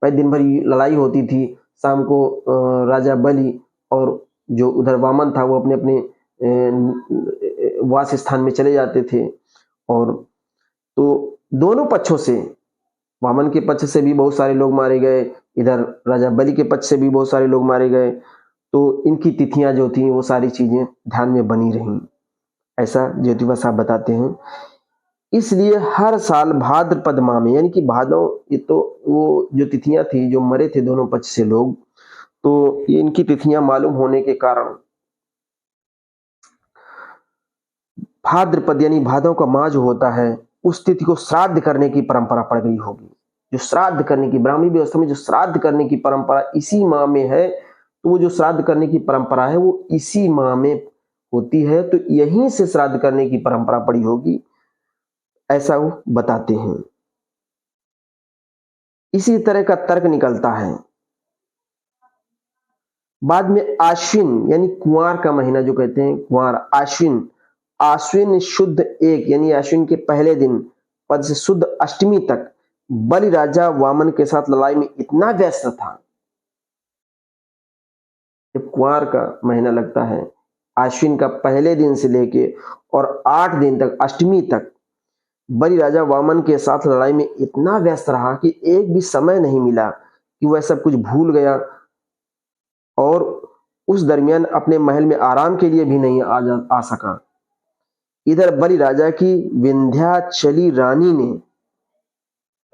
भाई दिन भर लड़ाई होती थी, शाम को राजा बलि और जो उधर वामन था वो अपने अपने वास स्थान में चले जाते थे। और तो दोनों पक्षों से, वामन के पक्ष से भी बहुत सारे लोग मारे गए, इधर राजा बलि के पक्ष से भी बहुत सारे लोग मारे गए। तो इनकी तिथियां जो थी वो सारी चीजें ध्यान में बनी रहीं, ऐसा ज्योतिबा साहब बताते हैं। इसलिए हर साल भाद्रपद माह में, यानी कि भादों, ये तो वो जो तिथियां थी, जो मरे थे दोनों पक्ष से लोग, तो ये इनकी तिथियां मालूम होने के कारण भाद्रपद यानी भादों का माह जो होता है, उस तिथि को श्राद्ध करने की परंपरा पड़ गई होगी। जो श्राद्ध करने की, ब्राह्मणी व्यवस्था में जो श्राद्ध करने की परंपरा इसी माह में है, तो वो जो श्राद्ध करने की परंपरा है वो इसी माह में होती है, तो यहीं से श्राद्ध करने की परंपरा पड़ी होगी, ऐसा वो बताते हैं। इसी तरह का तर्क निकलता है। बाद में आश्विन यानी कुंवार का महीना जो कहते हैं, कुंवार, आश्विन शुद्ध 1 यानी आश्विन के पहले दिन पद से शुद्ध अष्टमी तक बलि राजा वामन के साथ लड़ाई में इतना व्यस्त था। जब कुंवार का महीना लगता है, आश्विन का पहले दिन से लेके और 8 दिन तक, अष्टमी तक, बलि राजा वामन के साथ लड़ाई में इतना व्यस्त रहा कि एक भी समय नहीं मिला कि वह सब कुछ भूल गया और उस दरमियान अपने महल में आराम के लिए भी नहीं आ सका। इधर बलि राजा की विंध्याचली रानी ने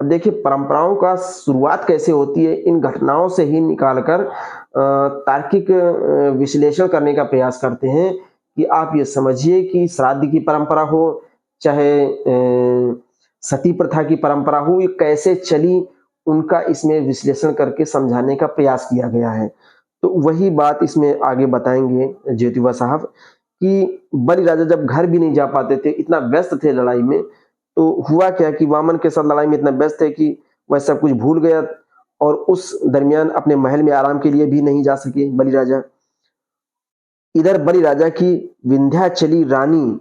अब देखिए परंपराओं का शुरुआत कैसे होती है, इन घटनाओं से ही निकालकर तार्किक विश्लेषण करने का प्रयास करते हैं कि आप ये समझिए कि श्राद्ध की परंपरा हो, चाहे सती प्रथा की परंपरा हो, ये कैसे चली, उनका इसमें विश्लेषण करके समझाने का प्रयास किया गया है। तो वही बात इसमें आगे बताएंगे ज्योतिबा साहब कि बलि राजा जब घर भी नहीं जा पाते थे, इतना व्यस्त थे लड़ाई में, तो हुआ क्या कि वामन के साथ लड़ाई में इतना व्यस्त थे कि वह सब कुछ भूल गया और उस दरमियान अपने महल में आराम के लिए भी नहीं जा सके बलि राजा। इधर बलि राजा की विंध्याचली रानी,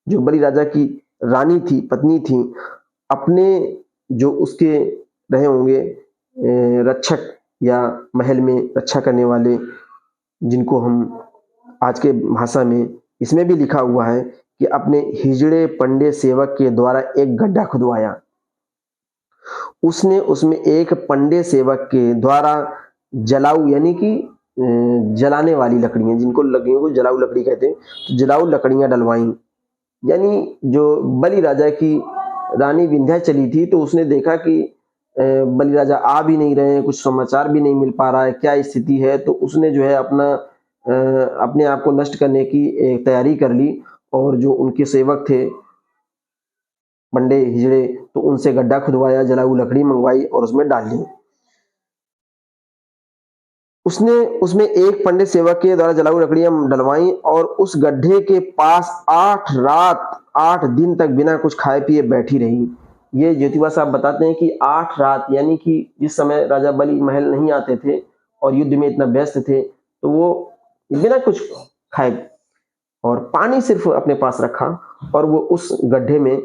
जो बलि राजा की रानी थी, पत्नी थी, अपने जो उसके रहे होंगे रक्षक या महल में रक्षा करने वाले, जिनको हम आज के भाषा में इसमें भी लिखा हुआ है कि अपने हिजड़े पंडे सेवक के द्वारा एक गड्ढा खुदवाया। उसने उसमें एक पंडे सेवक के द्वारा जलाऊ यानी कि जलाने वाली लकड़ियां, जिनको लकड़ियों को जलाऊ लकड़ी कहते हैं, तो जलाऊ लकड़ियां डलवाई। यानी जो बलि राजा की रानी विंध्याचली थी, तो उसने देखा कि बलि राजा आ भी नहीं रहे हैं, कुछ समाचार भी नहीं मिल पा रहा है, क्या स्थिति है, तो उसने जो है अपने आप को नष्ट करने की एक तैयारी कर ली और जो उनके सेवक थे पंडे हिजड़े, तो उनसे गड्ढा खुदवाया, जलाऊ लकड़ी मंगवाई और उसमें डाल दी। उसने उसमें एक पंडित सेवक के द्वारा जलाऊ लकड़ियां डलवाई और उस गड्ढे के पास 8 रात 8 दिन तक बिना कुछ खाए पिए बैठी रही। ये ज्योतिबा साहब बताते हैं कि 8 रात, यानी कि जिस समय राजा बलि महल नहीं आते थे और युद्ध में इतना व्यस्त थे, तो वो बिना कुछ खाए और पानी सिर्फ अपने पास रखा और वो उस गड्ढे में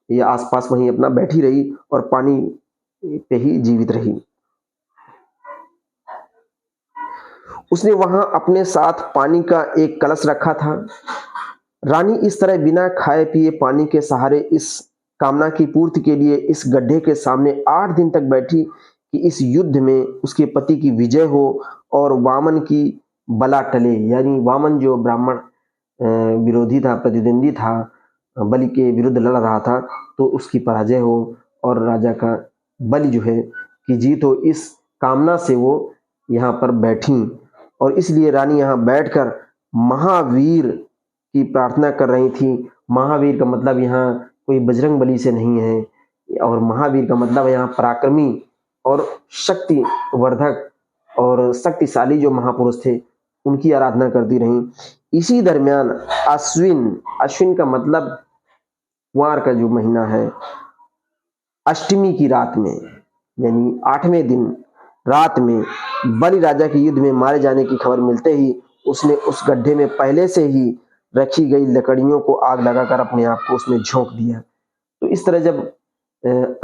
या आसपास वहीं अपना बैठी रही और पानी पे ही जीवित रही। उसने वहां अपने साथ पानी का एक कलश रखा था। रानी इस तरह बिना खाए पिए पानी के सहारे इस कामना की पूर्ति के लिए इस गड्ढे के सामने 8 दिन तक बैठी कि इस युद्ध में उसके पति की विजय हो और वामन की बला टले। यानी वामन जो ब्राह्मण विरोधी था, प्रतिद्वंदी था, बलि के विरुद्ध लड़ रहा था, तो उसकी पराजय हो और राजा का बलि जो है कि जीत हो, इस कामना से वो यहाँ पर बैठी और इसलिए रानी यहाँ बैठकर महावीर की प्रार्थना कर रही थी। महावीर का मतलब यहाँ कोई बजरंग बली से नहीं है और महावीर का मतलब यहाँ पराक्रमी और शक्तिवर्धक और शक्तिशाली जो महापुरुष थे, उनकी आराधना करती रही। इसी दरमियान अश्विन का मतलब कुंवार का जो महीना है, अष्टमी की रात में यानी 8वें दिन रात में बलि राजा के युद्ध में मारे जाने की खबर मिलते ही उसने उस गड्ढे में पहले से ही रखी गई लकड़ियों को आग लगाकर अपने आप को उसमें झोंक दिया। तो इस तरह जब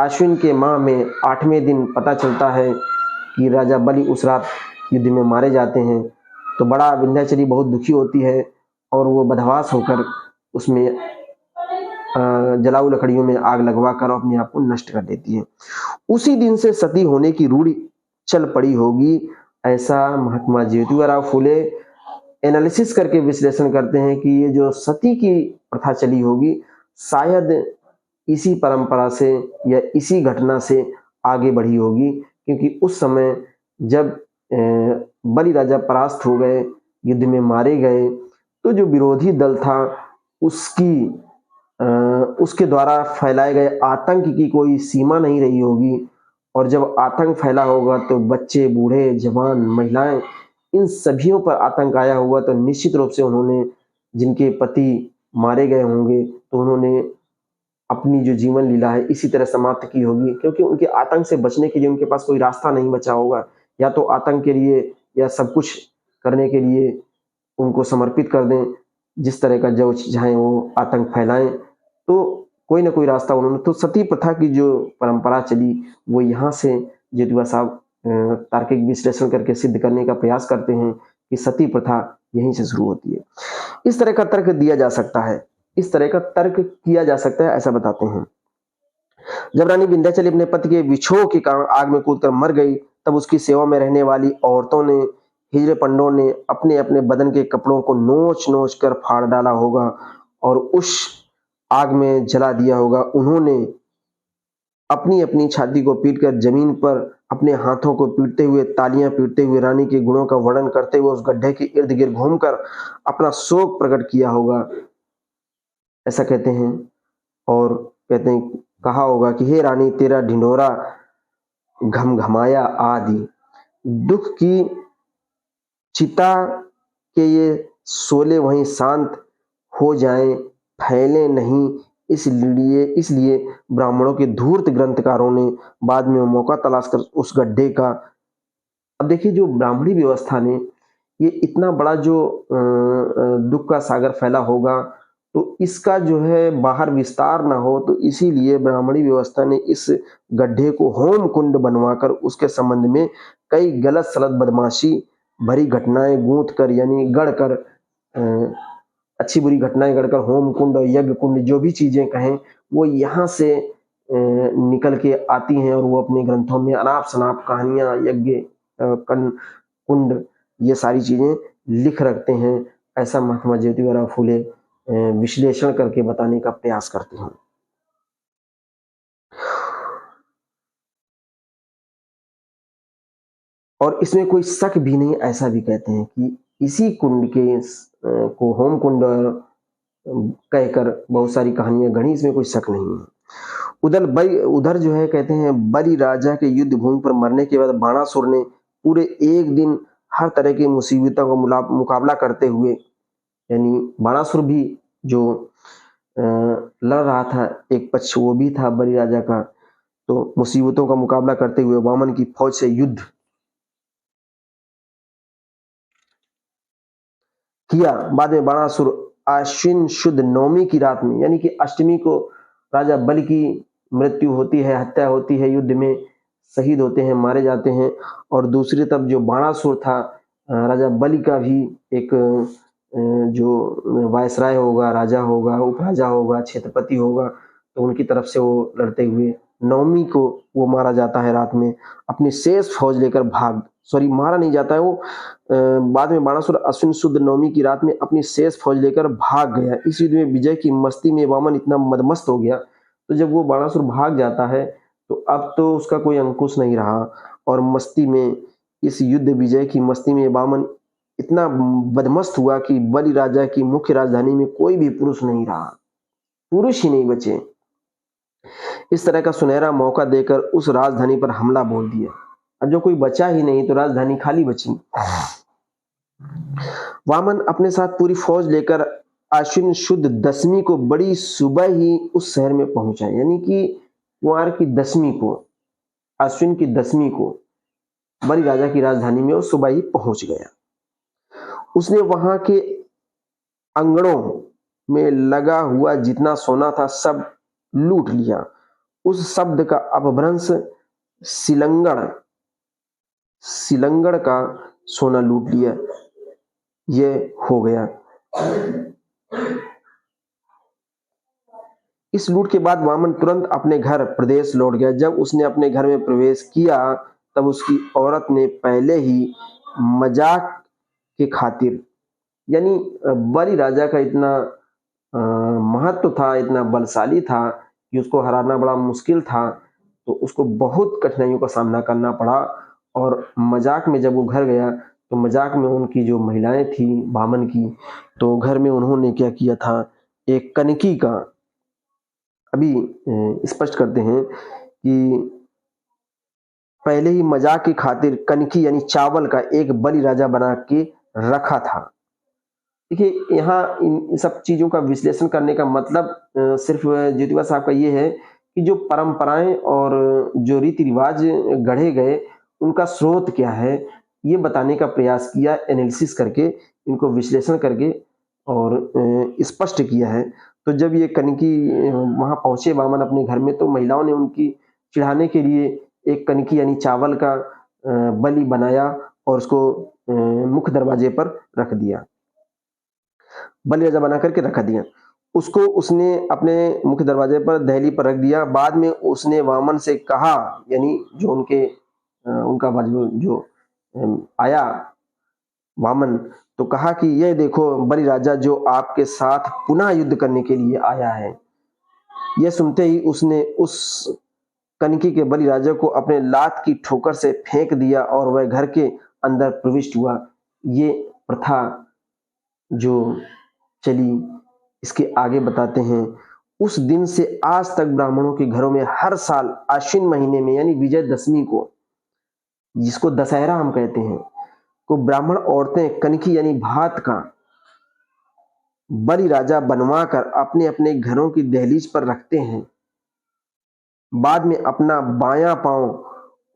अश्विन के माह में 8वें दिन पता चलता है कि राजा बलि उस रात युद्ध में मारे जाते हैं, तो बड़ा विंध्याचली बहुत दुखी होती है और वो बदहवास होकर उसमें जलाऊ लकड़ियों में आग लगवा कर अपने आप को नष्ट कर देती है। उसी दिन से सती होने की रूढ़ी चल पड़ी होगी, ऐसा महात्मा ज्योतिबा फुले एनालिसिस करके विश्लेषण करते हैं कि ये जो सती की प्रथा चली होगी, शायद इसी परंपरा से या इसी घटना से आगे बढ़ी होगी, क्योंकि उस समय जब बलि राजा परास्त हो गए, युद्ध में मारे गए, तो जो विरोधी दल था उसके द्वारा फैलाए गए आतंक की कोई सीमा नहीं रही होगी और जब आतंक फैला होगा तो बच्चे, बूढ़े, जवान, महिलाएं, इन सभियों पर आतंक आया होगा, तो निश्चित रूप से उन्होंने, जिनके पति मारे गए होंगे, तो उन्होंने अपनी जो जीवन लीला है इसी तरह समाप्त की होगी, क्योंकि उनके आतंक से बचने के लिए उनके पास कोई रास्ता नहीं बचा होगा। या तो आतंक के लिए या सब कुछ करने के लिए उनको समर्पित कर दें, जिस तरह का जो चाहे वो आतंक फैलाएं, तो कोई ना कोई रास्ता उन्होंने, तो सती प्रथा की जो परंपरा चली वो यहाँ से ज्योतिबा साहब तार्किक विश्लेषण करके सिद्ध करने का प्रयास करते हैं कि सती प्रथा यहीं से शुरू होती है। इस तरह का तर्क दिया जा सकता है, इस तरह का तर्क किया जा सकता है, ऐसा बताते हैं। जब रानी विंध्याचली अपने पति के विछोह के कारण आग में कूदकर मर गई, तब उसकी सेवा में रहने वाली औरतों ने, हिजड़े पंडों ने अपने अपने बदन के कपड़ों को नोच नोच कर फाड़ डाला होगा और उस आग में जला दिया होगा। उन्होंने अपनी अपनी छाती को पीटकर जमीन पर अपने हाथों को पीटते हुए, तालियां पीटते हुए, रानी के गुणों का वर्णन करते हुए उस गड्ढे के इर्द गिर्द घूमकर अपना शोक प्रकट किया होगा, ऐसा कहते हैं। और कहते हैं, कहा होगा कि हे रानी, तेरा ढिंढोरा घमघमाया आदि, दुख की चिता के ये शोले वहीं शांत हो जाएं, फैले नहीं। इसलिए ब्राह्मणों के धूर्त ग्रंथकारों ने बाद में मौका तलाश कर उस गड्ढे का, अब देखिए जो ब्राह्मणी व्यवस्था ने ये इतना बड़ा जो दुख का सागर फैला होगा, तो इसका जो है बाहर विस्तार ना हो, तो इसीलिए ब्राह्मणी व्यवस्था ने इस गड्ढे को होम कुंड बनवाकर उसके संबंध में कई गलत सलत बदमाशी भरी घटनाएं गूंथ कर, यानी गढ़कर, अच्छी बुरी घटनाएं गढ़कर होम कुंड और यज्ञ कुंड जो भी चीजें कहें वो यहाँ से निकल के आती हैं, और वो अपने ग्रंथों में अनाप शनाप कहानियां, यज्ञ, कुंड, ये सारी चीजें लिख रखते हैं। ऐसा महात्मा ज्योतिबा फूले विश्लेषण करके बताने का प्रयास करते हैं। और इसमें कोई शक भी नहीं, ऐसा भी कहते हैं कि इसी कुंड के को होम कुंड कहकर बहुत सारी कहानियां गढ़ी, इसमें कोई शक नहीं है। उधर जो है कहते हैं, बलि राजा के युद्ध भूमि पर मरने के बाद बाणासुर ने पूरे एक दिन हर तरह की मुसीबतों का मुकाबला करते हुए, यानी बाणासुर भी जो लड़ रहा था, एक पक्ष वो भी था बलि राजा का, तो मुसीबतों का मुकाबला करते हुए वामन की फौज से युद्ध किया। बाद में बाणासुर आश्विन शुद्ध नवमी की रात में, यानी कि अष्टमी को राजा बलि की मृत्यु होती है, हत्या होती है, युद्ध में शहीद होते हैं, मारे जाते हैं। और दूसरी तरफ जो बाणासुर था, राजा बलि का भी एक जो वायसराय होगा, राजा होगा, उपराजा होगा, क्षेत्रपति होगा, तो उनकी तरफ से वो लड़ते हुए नवमी को वो मारा जाता है रात में, अपनी शेष फौज लेकर मारा नहीं जाता है वो, बाद में बाणासुर अश्विन शुद्ध नवमी की रात में अपनी शेष फौज लेकर भाग गया। इस युद्ध में विजय की मस्ती में वामन इतना मदमस्त हो गया, तो जब वो बाणासुर भाग जाता है तो अब तो उसका कोई अंकुश नहीं रहा, और मस्ती में, इस युद्ध विजय की मस्ती में वामन इतना बदमस्त हुआ कि बलि राजा की मुख्य राजधानी में कोई भी पुरुष नहीं रहा, पुरुष ही नहीं बचे। इस तरह का सुनहरा मौका देकर उस राजधानी पर हमला बोल दिया। अब जो कोई बचा ही नहीं तो राजधानी खाली बची। वामन अपने साथ पूरी फौज लेकर आश्विन शुद्ध दशमी को बड़ी सुबह ही उस शहर में पहुंचा, यानी कि कुंवार की दशमी को, अश्विन की दशमी को बलि राजा की राजधानी में वो सुबह ही पहुंच गया। उसने वहां के अंगड़ों में लगा हुआ जितना सोना था सब लूट लिया। उस शब्द का अपभ्रंश सिलंगड़ का सोना लूट लिया, ये हो गया। इस लूट के बाद वामन तुरंत अपने घर प्रदेश लौट गया। जब उसने अपने घर में प्रवेश किया तब उसकी औरत ने पहले ही मजाक के खातिर, यानी बलि राजा का इतना महत्व था, इतना बलशाली था कि उसको हराना बड़ा मुश्किल था, तो उसको बहुत कठिनाइयों का सामना करना पड़ा। और मजाक में जब वो घर गया तो मजाक में उनकी जो महिलाएं थी वामन की, तो घर में उन्होंने क्या किया था, एक कनकी का, अभी स्पष्ट करते हैं कि पहले ही मजाक की खातिर कनकी यानी चावल का एक बलि राजा बना के रखा था। देखिए यहाँ इन सब चीजों का विश्लेषण करने का मतलब सिर्फ ज्योतिबा साहब का ये है कि जो परंपराएं और जो रीति रिवाज गढ़े गए उनका स्रोत क्या है, ये बताने का प्रयास किया, एनालिसिस करके, इनको विश्लेषण करके और स्पष्ट किया है। तो जब ये कनकी वहां पहुंचे वामन अपने घर में, तो महिलाओं ने उनकी चिढ़ाने के लिए एक कनकी यानी चावल का बलि बनाया और उसको मुख्य दरवाजे पर रख दिया, बलि राजा बना करके रख दिया। उसको उसने अपने मुख्य दरवाजे पर, दहली पर रख दिया। बाद में उसने वामन से कहा, यानी जो उनका जो आया वामन, तो कहा कि ये देखो बलि राजा जो आपके साथ पुनः युद्ध करने के लिए आया है। यह सुनते ही उसने उस कनकी के बलि राजा को अपने लात की ठोकर से फेंक दिया और वह घर के अंदर प्रविष्ट हुआ। ये प्रथा जो चली, इसके आगे बताते हैं। उस दिन से आज तक ब्राह्मणों के घरों में हर साल आश्विन महीने में यानी विजयदशमी को, जिसको दशहरा हम कहते हैं, को ब्राह्मण औरतें कनकी यानी भात का बलि राजा बनवाकर अपने अपने घरों की दहलीज पर रखते हैं। बाद में अपना बायां पांव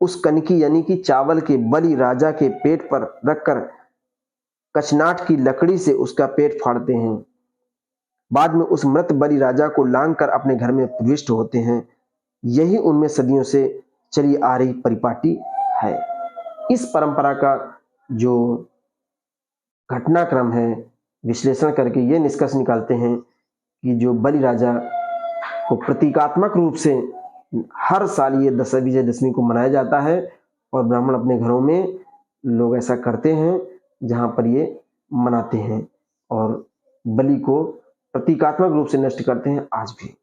उस कनकी यानी कि चावल के बलि राजा के पेट पर रखकर कचनाट की लकड़ी से उसका पेट फाड़ते हैं। बाद में उस मृत बलि राजा को लांघकर अपने घर में प्रविष्ट होते हैं। यही उनमें सदियों से चली आ रही परिपाटी है। इस परंपरा का जो घटनाक्रम है, विश्लेषण करके ये निष्कर्ष निकालते हैं कि जो बलि राजा को प्रतीकात्मक रूप से हर साल ये विजयदशमी को मनाया जाता है और ब्राह्मण अपने घरों में लोग ऐसा करते हैं जहां पर ये मनाते हैं और बलि को प्रतीकात्मक रूप से नष्ट करते हैं आज भी।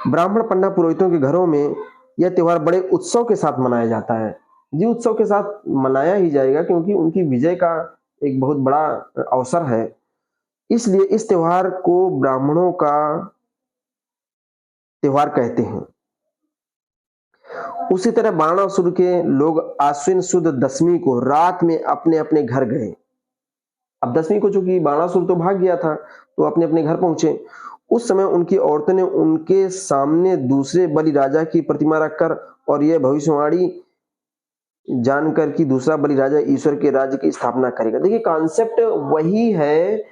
ब्राह्मण पंडा पुरोहितों के घरों में यह त्योहार बड़े उत्सव के साथ मनाया जाता है। जी, उत्सव के साथ मनाया ही जाएगा क्योंकि उनकी विजय का एक बहुत बड़ा अवसर है। इसलिए इस त्योहार को ब्राह्मणों का त्योहार कहते हैं। उसी तरह बाणासुर के लोग आश्विन शुद्ध दशमी को रात में अपने अपने घर गए। अब दशमी को चूंकि बाणासुर तो भाग गया था तो अपने अपने घर पहुंचे। उस समय उनकी औरतों ने उनके सामने दूसरे बलि राजा की प्रतिमा रखकर और यह भविष्यवाणी जानकर कि दूसरा बलि राजा ईश्वर के राज्य की स्थापना करेगा। देखिए, कॉन्सेप्ट वही है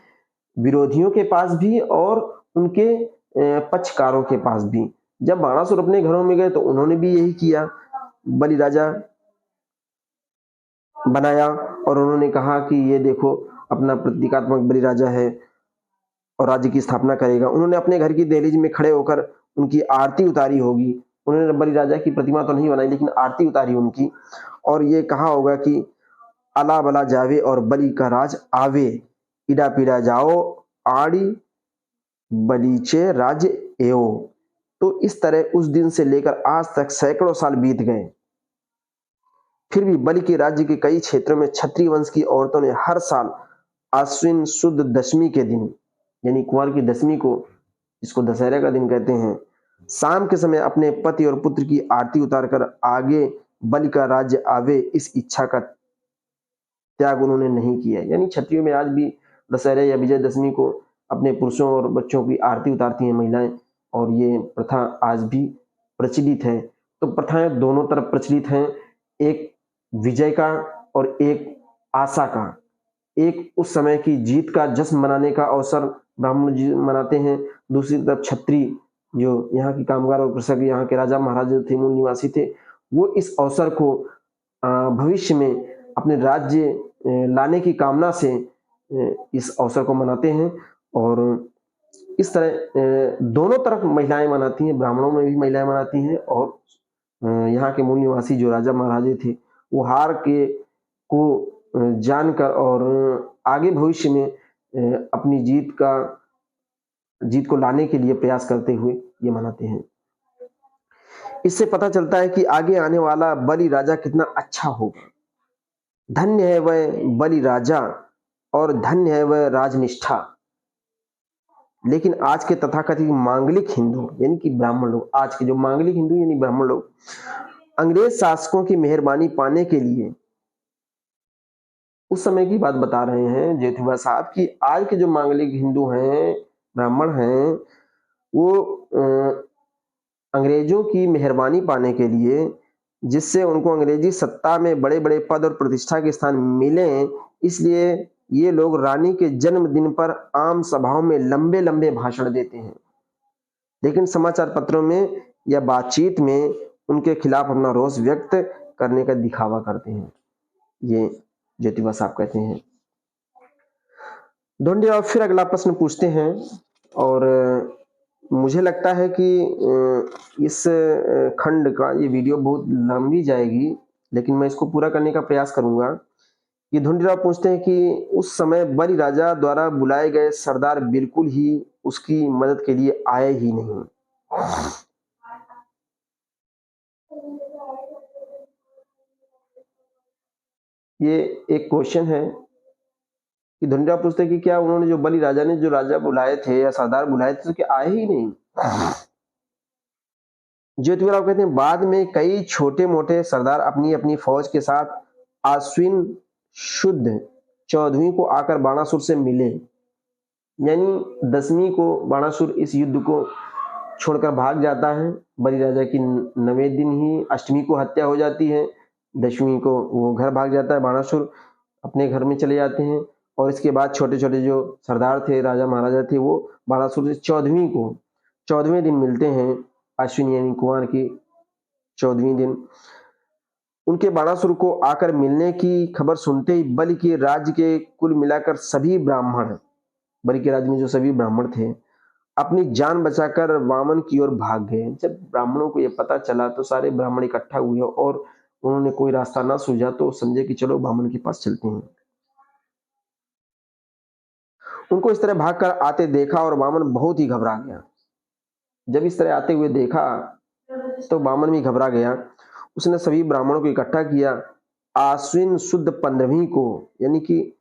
विरोधियों के पास भी और उनके पक्षकारों के पास भी। जब बाणासुर अपने घरों में गए तो उन्होंने भी यही किया, बलि राजा बनाया और उन्होंने कहा कि ये देखो अपना प्रतीकात्मक बलि राजा है और राज्य की स्थापना करेगा। उन्होंने अपने घर की दहलीज में खड़े होकर उनकी आरती उतारी होगी। उन्होंने बलि राजा की प्रतिमा तो नहीं बनाई लेकिन आरती उतारी उनकी और ये कहा होगा कि अला बला जावे और बलि का राज आवे, इडा पीड़ा जाओ आड़ी बलीचे राज्य एओ। तो इस तरह उस दिन से लेकर आज तक सैकड़ों साल बीत गए, फिर भी बलि के राज्य के कई क्षेत्रों में क्षत्रिय वंश की औरतों ने हर साल आश्विन शुद्ध दशमी के दिन यानी कुंवर की दशमी को, इसको दशहरा का दिन कहते हैं, शाम के समय अपने पति और पुत्र की आरती उतारकर आगे बलि का राज्य आवे इस इच्छा का त्याग उन्होंने नहीं किया। यानी क्षत्रियों में आज भी दशहरे या विजयदशमी को अपने पुरुषों और बच्चों की आरती उतारती हैं महिलाएं और ये प्रथा आज भी प्रचलित है। तो प्रथाएं दोनों तरफ प्रचलित हैं, एक विजय का और एक आशा का। एक उस समय की जीत का जश्न मनाने का अवसर ब्राह्मण जी मनाते हैं, दूसरी तरफ क्षत्रिय जो यहाँ की कामगार और कृषक, यहाँ के राजा महाराजा थे, मूल निवासी थे, वो इस अवसर को भविष्य में अपने राज्य लाने की कामना से इस अवसर को मनाते हैं। और इस तरह दोनों तरफ महिलाएं मनाती हैं, ब्राह्मणों में भी महिलाएं मनाती हैं और यहाँ के मूल निवासी जो राजा महाराजे थे वो हार के को जानकर और आगे भविष्य में अपनी जीत को लाने के लिए प्रयास करते हुए ये मनाते हैं। इससे पता चलता है कि आगे आने वाला बलि राजा कितना अच्छा होगा। धन्य है वह बलि राजा और धन्य है वह राजनिष्ठा। लेकिन आज के तथाकथित मांगलिक हिंदू यानी कि ब्राह्मण लोग, आज के जो मांगलिक हिंदू यानी ब्राह्मण लोग, अंग्रेज शासकों की मेहरबानी पाने के लिए, उस समय की बात बता रहे हैं जेठुआ साहब कि आज के जो मांगलिक हिंदू हैं, ब्राह्मण हैं, वो अंग्रेजों की मेहरबानी पाने के लिए, जिससे उनको अंग्रेजी सत्ता में बड़े बड़े पद और प्रतिष्ठा के स्थान मिले, इसलिए ये लोग रानी के जन्मदिन पर आम सभाओं में लंबे लंबे भाषण देते हैं, लेकिन समाचार पत्रों में या बातचीत में उनके खिलाफ अपना रोष व्यक्त करने का दिखावा करते हैं। ये ज्योतिबा साहब कहते हैं। ढोंडिया फिर अगला प्रश्न पूछते हैं और मुझे लगता है कि इस खंड का ये वीडियो बहुत लंबी जाएगी, लेकिन मैं इसको पूरा करने का प्रयास करूंगा। ये ढोंडीराव पूछते हैं कि उस समय बलि राजा द्वारा बुलाए गए सरदार बिल्कुल ही उसकी मदद के लिए आए ही नहीं। ये एक क्वेश्चन है कि धुंधुराव पूछते हैं कि क्या उन्होंने जो बलि राजा ने जो राजा बुलाए थे या सरदार बुलाए थे तो क्या आए ही नहीं। ज्योतिबा कहते हैं बाद में कई छोटे मोटे सरदार अपनी अपनी फौज के साथ आश्विन शुद्ध 14वीं को आकर बाणासुर से मिले। यानी 10वीं को बाणासुर इस युद्ध को छोड़कर भाग जाता है। बलि राजा की 9वें दिन ही अष्टमी को हत्या हो जाती है, 10वीं को वो घर भाग जाता है, बाणासुर अपने घर में चले जाते हैं। और इसके बाद छोटे छोटे जो सरदार थे, राजा महाराजा थे, वो बाणासुर से 14वें दिन मिलते हैं, अश्विनी यानी कुमार की 14वीं दिन। उनके बाणासुर को आकर मिलने की खबर सुनते ही बलि के राज्य के कुल मिलाकर सभी ब्राह्मण, बलि के राज्य में जो सभी ब्राह्मण थे, अपनी जान बचाकर वामन की ओर भाग गए। जब ब्राह्मणों को यह पता चला तो सारे ब्राह्मण इकट्ठा हुए और उन्होंने कोई रास्ता ना सूझा तो समझे कि चलो वामन के पास चलते हैं। उनको इस तरह भागकर आते देखा और वामन बहुत ही घबरा गया। जब इस तरह आते हुए देखा तो वामन भी घबरा गया। उसने सभी ब्राह्मणों को इकट्ठा किया। आश्विन शुद्ध 15वीं को, यानी कि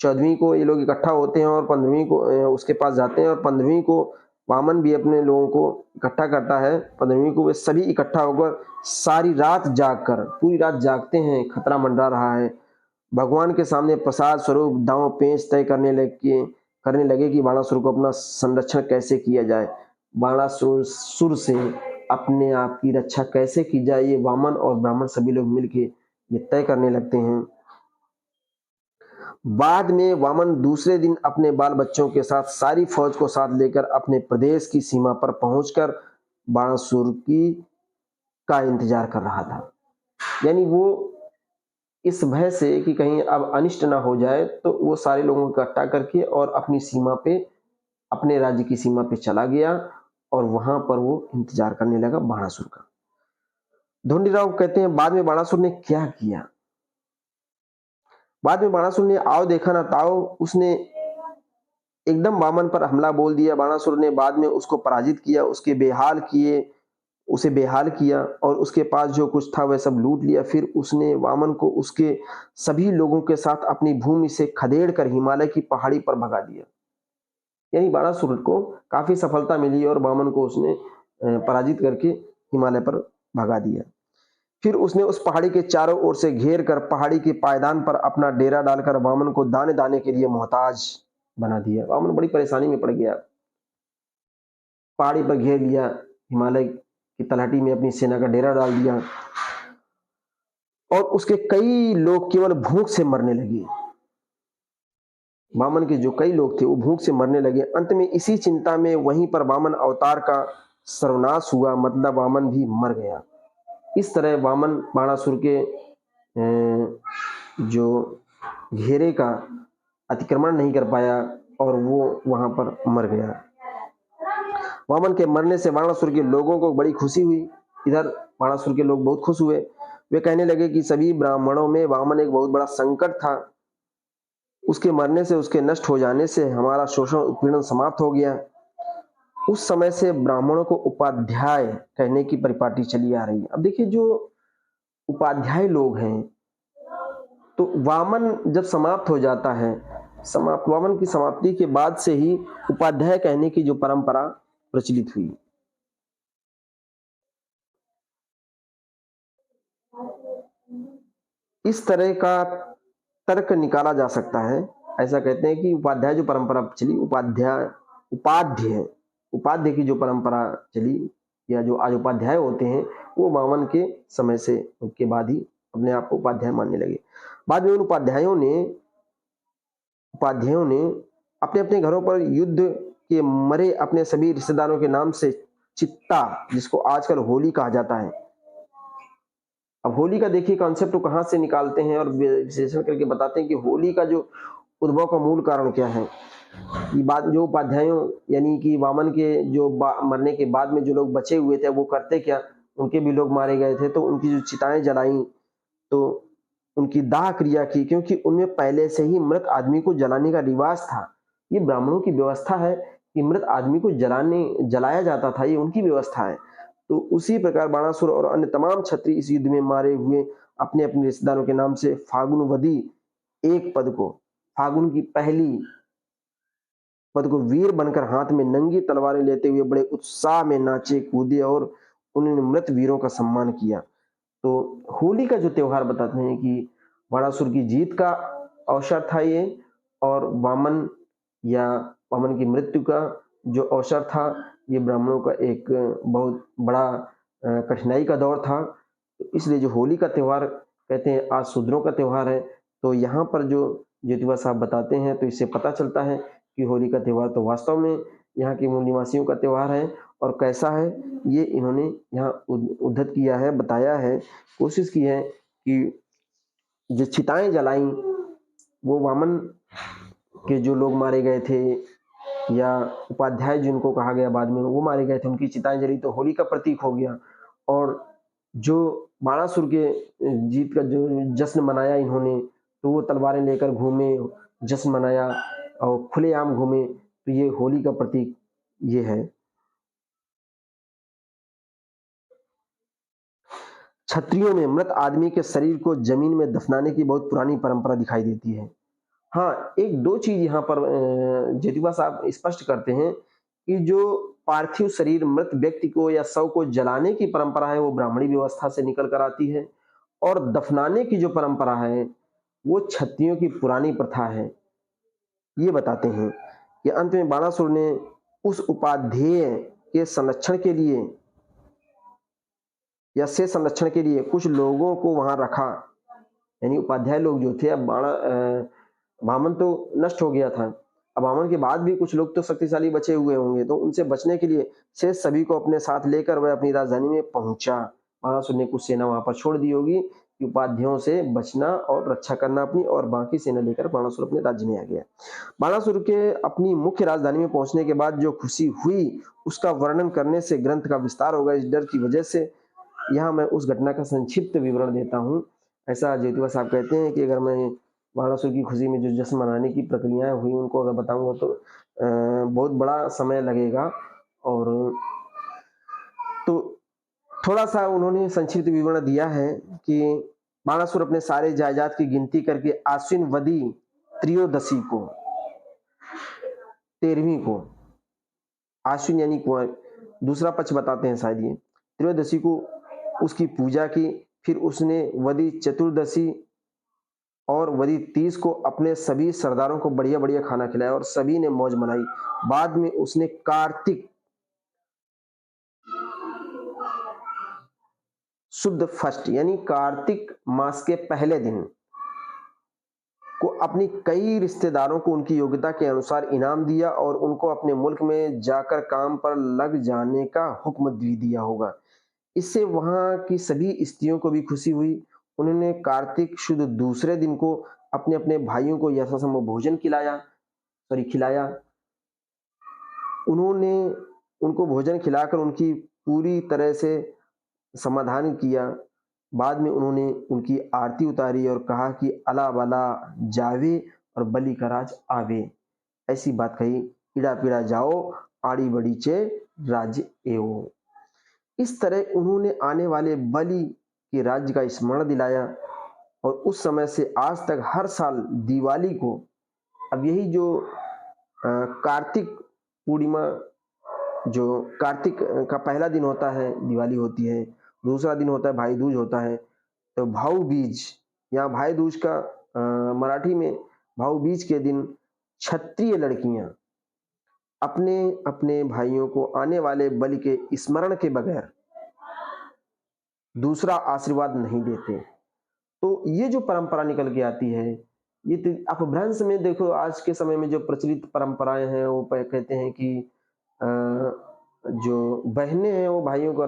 14वीं को ये लोग इकट्ठा होते हैं और 15वीं को उसके पास जाते हैं, और 15वीं को वामन भी अपने लोगों को इकट्ठा करता है। 15वीं को वे सभी इकट्ठा होकर सारी रात जागकर, पूरी रात जागते हैं, खतरा मंडरा रहा है। भगवान के सामने प्रसाद स्वरूप दांव पेंच तय करने लगे कि बाणासुर को अपना संरक्षण कैसे किया जाए, बाणासुर से अपने आप की रक्षा कैसे की जाए। ये वामन और ब्राह्मण सभी लोग मिलके ये तय करने लगते हैं। बाद में वामन दूसरे दिन अपने बाल बच्चों के साथ सारी फौज को साथ लेकर अपने प्रदेश की सीमा पर पहुंचकर बाणासुर का इंतजार कर रहा था। यानी वो इस भय से कि कहीं अब अनिष्ट ना हो जाए तो वो सारे लोगों को इकट्ठा करके और अपनी सीमा पे, अपने राज्य की सीमा पे चला गया और वहां पर वो इंतजार करने लगा बाणासुर का। ढोंडीराव कहते हैं बाद में बाणासुर ने क्या किया। बाद में बाणासुर ने आओ देखा ना ताओ, उसने एकदम वामन पर हमला बोल दिया। बाणासुर ने बाद में उसको पराजित किया, उसे बेहाल किया और उसके पास जो कुछ था वह सब लूट लिया। फिर उसने वामन को उसके सभी लोगों के साथ अपनी भूमि से खदेड़ कर हिमालय की पहाड़ी पर भगा दिया। यानी बाणासुर को काफी सफलता मिली और वामन को उसने पराजित करके हिमालय पर भगा दिया। फिर उसने उस पहाड़ी के चारों ओर से घेर कर पहाड़ी के पायदान पर अपना डेरा डालकर वामन को दाने दाने के लिए मोहताज बना दिया। वामन बड़ी परेशानी में पड़ गया। पहाड़ी पर घेर लिया, हिमालय की तलहटी में अपनी सेना का डेरा डाल दिया और उसके कई लोग केवल भूख से मरने लगे। वामन के जो कई लोग थे वो भूख से मरने लगे। अंत में इसी चिंता में वहीं पर वामन अवतार का सर्वनाश हुआ, मतलब वामन भी मर गया। इस तरह वामन बाणासुर के जो घेरे का अतिक्रमण नहीं कर पाया और वो वहां पर मर गया। वामन के मरने से बाणासुर के लोगों को बड़ी खुशी हुई। इधर बाणासुर के लोग बहुत खुश हुए। वे कहने लगे कि सभी ब्राह्मणों में वामन एक बहुत बड़ा संकट था, उसके मरने से, उसके नष्ट हो जाने से हमारा शोषण उत्पीड़न समाप्त हो गया। उस समय से ब्राह्मणों को उपाध्याय कहने की परिपाटी चली आ रही है। अब देखिए जो उपाध्याय लोग हैं, तो वामन जब समाप्त हो जाता है, वामन की समाप्ति के बाद से ही उपाध्याय कहने की जो परंपरा प्रचलित हुई। इस तरह का तर्क निकाला जा सकता है। ऐसा कहते हैं कि उपाध्याय जो परंपरा चली, उपाध्य की जो परंपरा चली या जो आज उपाध्याय होते हैं वो वामन के समय से के बाद ही अपने आप को उपाध्याय मानने लगे। बाद में उन उपाध्यायों ने अपने अपने घरों पर युद्ध के मरे अपने सभी रिश्तेदारों के नाम से चित्ता, जिसको आजकल होली कहा जाता है। अब होली का देखिए कॉन्सेप्ट को कहां से निकालते हैं और विश्लेषण करके बताते हैं कि होली का जो उद्भव का मूल कारण क्या है। ये बात जो उपाध्यायों यानी कि वामन के जो मरने के बाद में जो लोग बचे हुए थे वो करते क्या, उनके भी लोग मारे गए थे तो उनकी जो चिताएं जलाई, तो उनकी दाह क्रिया की, क्योंकि उनमें पहले से ही मृत आदमी को जलाने का रिवाज था। ये ब्राह्मणों की व्यवस्था है कि मृत आदमी को जलाया जाता था, ये उनकी व्यवस्था है। तो उसी प्रकार बाणासुर और अन्य तमाम क्षत्रिय इस युद्ध में मारे हुए अपने अपने रिश्तेदारों के नाम से फागुनवदी एक पद को, फागुन की पहली पद को वीर बनकर हाथ में नंगी तलवारें लेते हुए बड़े उत्साह में नाचे कूदे और उन्होंने मृत वीरों का सम्मान किया। तो होली का जो त्योहार बताते हैं कि बाणासुर की जीत का अवसर था ये, और वामन या वामन की मृत्यु का जो अवसर था, ये ब्राह्मणों का एक बहुत बड़ा कठिनाई का दौर था। तो इसलिए जो होली का त्योहार कहते हैं आज शूद्रों का त्योहार है। तो यहाँ पर जो ज्योतिबा साहब बताते हैं तो इससे पता चलता है कि होली का त्योहार तो वास्तव में यहाँ के मूल निवासियों का त्योहार है, और कैसा है ये इन्होंने यहाँ उद्धत किया है, बताया है, कोशिश की है कि जो चिताएं जलाई वो वामन के जो लोग मारे गए थे या उपाध्याय जिनको कहा गया बाद में वो मारे गए थे, उनकी चिताएं जली तो होली का प्रतीक हो गया। और जो बाणासुर के जीत का जो जश्न मनाया इन्होंने, तो वो तलवारें लेकर घूमे, जश्न मनाया और खुलेआम घूमे, तो ये होली का प्रतीक ये है। क्षत्रियों में मृत आदमी के शरीर को जमीन में दफनाने की बहुत पुरानी परंपरा दिखाई देती है। हाँ, एक दो चीज यहाँ पर ज्योतिबा साहब स्पष्ट करते हैं कि जो पार्थिव शरीर मृत व्यक्ति को या शव को जलाने की परंपरा है वो ब्राह्मणी व्यवस्था से निकल कर आती है, और दफनाने की जो परंपरा है वो क्षत्रियों की पुरानी प्रथा है। ये बताते हैं कि अंत में बाणासुर ने उस उपाध्येय के संरक्षण के लिए या से संरक्षण के लिए कुछ लोगों को वहां रखा, यानी उपाध्याय लोग जो थे, अब वामन तो नष्ट हो गया था, अब वामन के बाद भी कुछ लोग तो शक्तिशाली बचे हुए होंगे, तो उनसे बचने के लिए शेष सभी को अपने साथ लेकर वह अपनी राजधानी में पहुंचा। बाणासुर ने कुछ सेना वहां पर छोड़ दी होगी कि उपाध्यायों से बचना और रक्षा करना अपनी, और बाकी सेना लेकर बाणासुर अपने राज्य में आ गया। बाणासुर के अपनी मुख्य राजधानी में पहुंचने के बाद जो खुशी हुई उसका वर्णन करने से ग्रंथ का विस्तार होगा। इस डर की वजह से यहाँ मैं उस घटना का संक्षिप्त विवरण देता हूँ। ऐसा ज्योतिबा साहब कहते हैं कि अगर मैं बाणासुर की खुशी में जो जश्न मनाने की प्रक्रियाएं हुई उनको अगर बताऊंगा तो बहुत बड़ा समय लगेगा, और तो थोड़ा सा उन्होंने संक्षिप्त विवरण दिया है कि बाणासुर अपने सारे जायदाद की गिनती करके आश्विन वदी त्रयोदशी को, 13वीं को, आश्विन यानी कुंवर, दूसरा पक्ष बताते हैं शायद ये, त्रयोदशी को उसकी पूजा की। फिर उसने वदी चतुर्दशी और वदी 30 को अपने सभी सरदारों को बढ़िया बढ़िया खाना खिलाया और सभी ने मौज मनाई। बाद में उसने कार्तिक शुद्ध फर्स्ट यानी कार्तिक मास के पहले दिन को अपनी कई रिश्तेदारों को उनकी योग्यता के अनुसार इनाम दिया और उनको अपने मुल्क में जाकर काम पर लग जाने का हुक्म भी दिया होगा। इससे वहां की सभी स्त्रियों को भी खुशी हुई। उन्होंने कार्तिक शुद्ध दूसरे दिन को अपने अपने भाइयों को यथासंभव भोजन खिलाया। उन्होंने उनको भोजन खिलाकर उनकी पूरी तरह से समाधान किया। बाद में उन्होंने उनकी आरती उतारी और कहा कि अला बला जावे और बलि का राज आवे। ऐसी बात कही, इड़ा पीड़ा जाओ आड़ी बड़ी चे राज्य एवो। इस तरह उन्होंने आने वाले बलि के राज्य का स्मरण दिलाया, और उस समय से आज तक हर साल दिवाली को, अब यही जो कार्तिक पूर्णिमा, जो कार्तिक का पहला दिन होता है दिवाली होती है, दूसरा दिन होता है भाई दूज होता है, तो भाऊ बीज या भाई दूज का मराठी में भाऊ बीज के दिन क्षत्रिय लड़कियां अपने अपने भाइयों को आने वाले बलि के स्मरण के बगैर दूसरा आशीर्वाद नहीं देते। तो ये जो परंपरा निकल के आती है, ये अपभ्रंश में देखो आज के समय में जो प्रचलित परंपराएं हैं वो कहते हैं कि जो बहनें हैं वो भाइयों को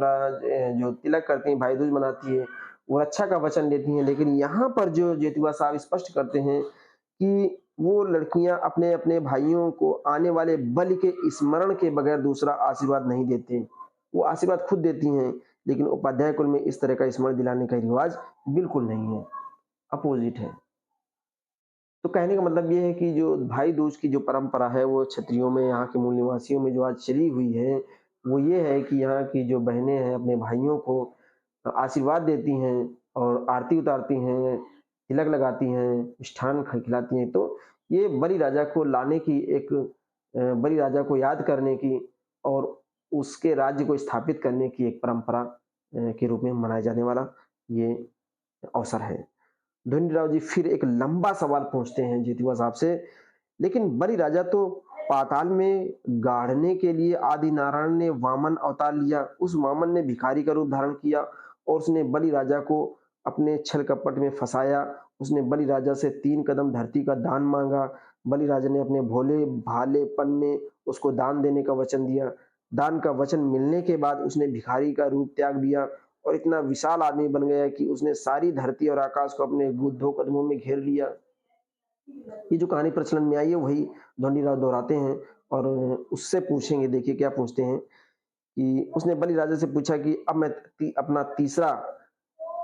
जो तिलक करती हैं, भाई दूज मनाती है, वो रक्षा का वचन देती हैं। लेकिन यहाँ पर जो ज्योतिबा साहब स्पष्ट करते हैं कि वो लड़कियां अपने अपने भाइयों को आने वाले बलि के स्मरण के बगैर दूसरा आशीर्वाद नहीं देते, वो आशीर्वाद खुद देती हैं। लेकिन उपाध्याय कुल में इस तरह का स्मरण दिलाने का रिवाज बिल्कुल नहीं है, अपोजिट है। तो कहने का मतलब ये है कि जो भाई दूज की जो परंपरा है वो क्षत्रियों में, यहाँ के मूल निवासियों में जो आज चली हुई है, वो ये है कि यहाँ की जो बहनें हैं अपने भाइयों को आशीर्वाद देती हैं और आरती उतारती हैं, तिलक लगाती हैं, मिष्ठान खिलाती हैं। तो ये बलि राजा को लाने की एक बलि राजा को याद करने की और उसके राज्य को स्थापित करने की एक परंपरा के रूप में मनाया जाने वाला ये अवसर है। धोनीराव जी फिर एक लंबा सवाल पूछते हैं जीतूआ साहब से, लेकिन बलि राजा तो पाताल में गाड़ने के लिए आदि नारायण ने वामन अवतार लिया। उस वामन ने भिखारी का रूप धारण किया और उसने बलि राजा को अपने छल कपट में फंसाया। उसने बलि राजा से 3 कदम धरती का दान मांगा। बलि राजा ने अपने भोले भालेपन में उसको दान देने का वचन दिया। दान का वचन मिलने के बाद उसने भिखारी का रूप त्याग दिया और इतना विशाल आदमी बन गया कि उसने सारी धरती और आकाश को अपने 2 कदमों में घेर लिया। ये जो कहानी प्रचलन में आई है वही धोंडीराव दोहराते हैं और उससे पूछेंगे, देखिए क्या पूछते हैं कि उसने बलि राजा से पूछा कि अब मैं अपना तीसरा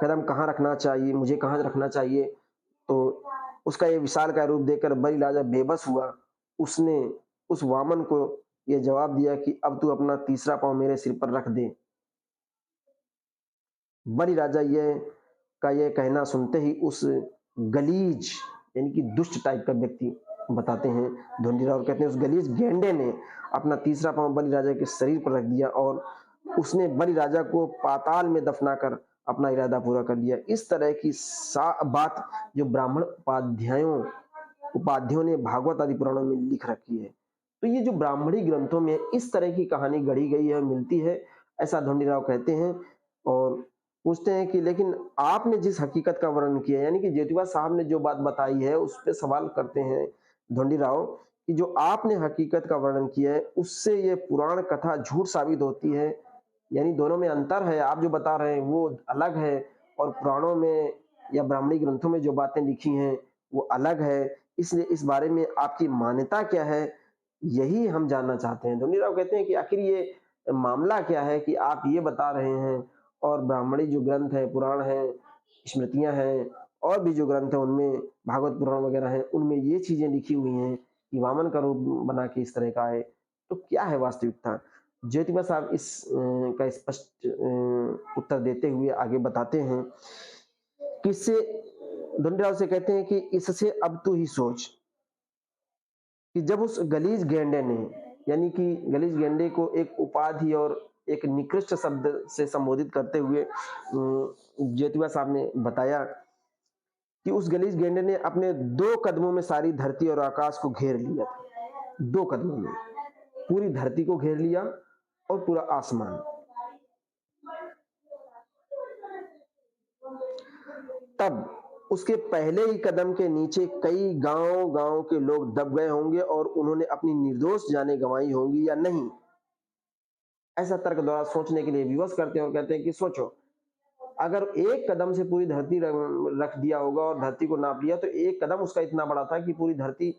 कदम कहाँ रखना चाहिए, मुझे कहाँ रखना चाहिए। तो उसका ये विशाल का रूप देखकर बलि राजा बेबस हुआ। उसने उस वामन को ये जवाब दिया कि अब तू अपना तीसरा पांव मेरे सिर पर रख दे। बलि राजा ये कहना सुनते ही उस गलीज यानी कि दुष्ट टाइप का व्यक्ति बताते हैं धोंडीराव और कहते हैं उस गलीज गेंडे ने अपना तीसरा पांव बलि राजा के शरीर पर रख दिया और उसने बलि राजा को पाताल में दफनाकर अपना इरादा पूरा कर लिया। इस तरह की बात जो ब्राह्मण उपाध्यायों ने भागवत आदि पुराणों में लिख रखी है। तो ये जो ब्राह्मणी ग्रंथों में इस तरह की कहानी गढ़ी गई है, मिलती है, ऐसा धोंडीराव कहते हैं। और पूछते हैं कि लेकिन आपने जिस हकीकत का वर्णन किया, यानी कि जेठवा साहब ने जो बात बताई है उस पे सवाल करते हैं धोंडीराव कि जो आपने हकीकत का वर्णन किया है उससे ये पुराण कथा झूठ साबित होती है, यानी दोनों में अंतर है। आप जो बता रहे हैं वो अलग है और पुराणों में या ब्राह्मणी ग्रंथों में जो बातें लिखी हैं वो अलग है। इसलिए इस बारे में आपकी मान्यता क्या है, यही हम जानना चाहते हैं। धोंडीराव कहते हैं कि आखिर ये मामला क्या है कि आप ये बता रहे हैं और ब्राह्मणी जो ग्रंथ है, पुराण है, स्मृतियां हैं और भी जो ग्रंथ है उनमें भागवत पुराण वगैरह है उनमें ये चीजें लिखी हुई हैं कि वामन का रूप बना के इस तरह का है। तो क्या है वास्तविकता? ज्योतिबा साहब का स्पष्ट उत्तर देते हुए आगे बताते हैं कि इससे धोंडीराव से कहते हैं कि इससे अब तू ही सोच कि जब उस गलीज गेंडे ने, यानी कि गलीज गेंडे को एक उपाधि और एक निकृष्ट शब्द से संबोधित करते हुए ज्योतिबा साहब ने बताया कि उस गलीज गेंडे ने अपने 2 कदमों में सारी धरती और आकाश को घेर लिया था। 2 कदमों में पूरी धरती को घेर लिया और पूरा आसमान। तब उसके पहले ही कदम के नीचे कई गांव के लोग दब गए होंगे और उन्होंने अपनी निर्दोष जानें गंवाई होंगी या नहीं। ऐसा तर्क द्वारा सोचने के लिए विवश करते हैं और कहते हैं कि सोचो, अगर एक कदम से पूरी धरती रख दिया होगा और धरती को नाप लिया तो एक कदम उसका इतना बड़ा था कि पूरी धरती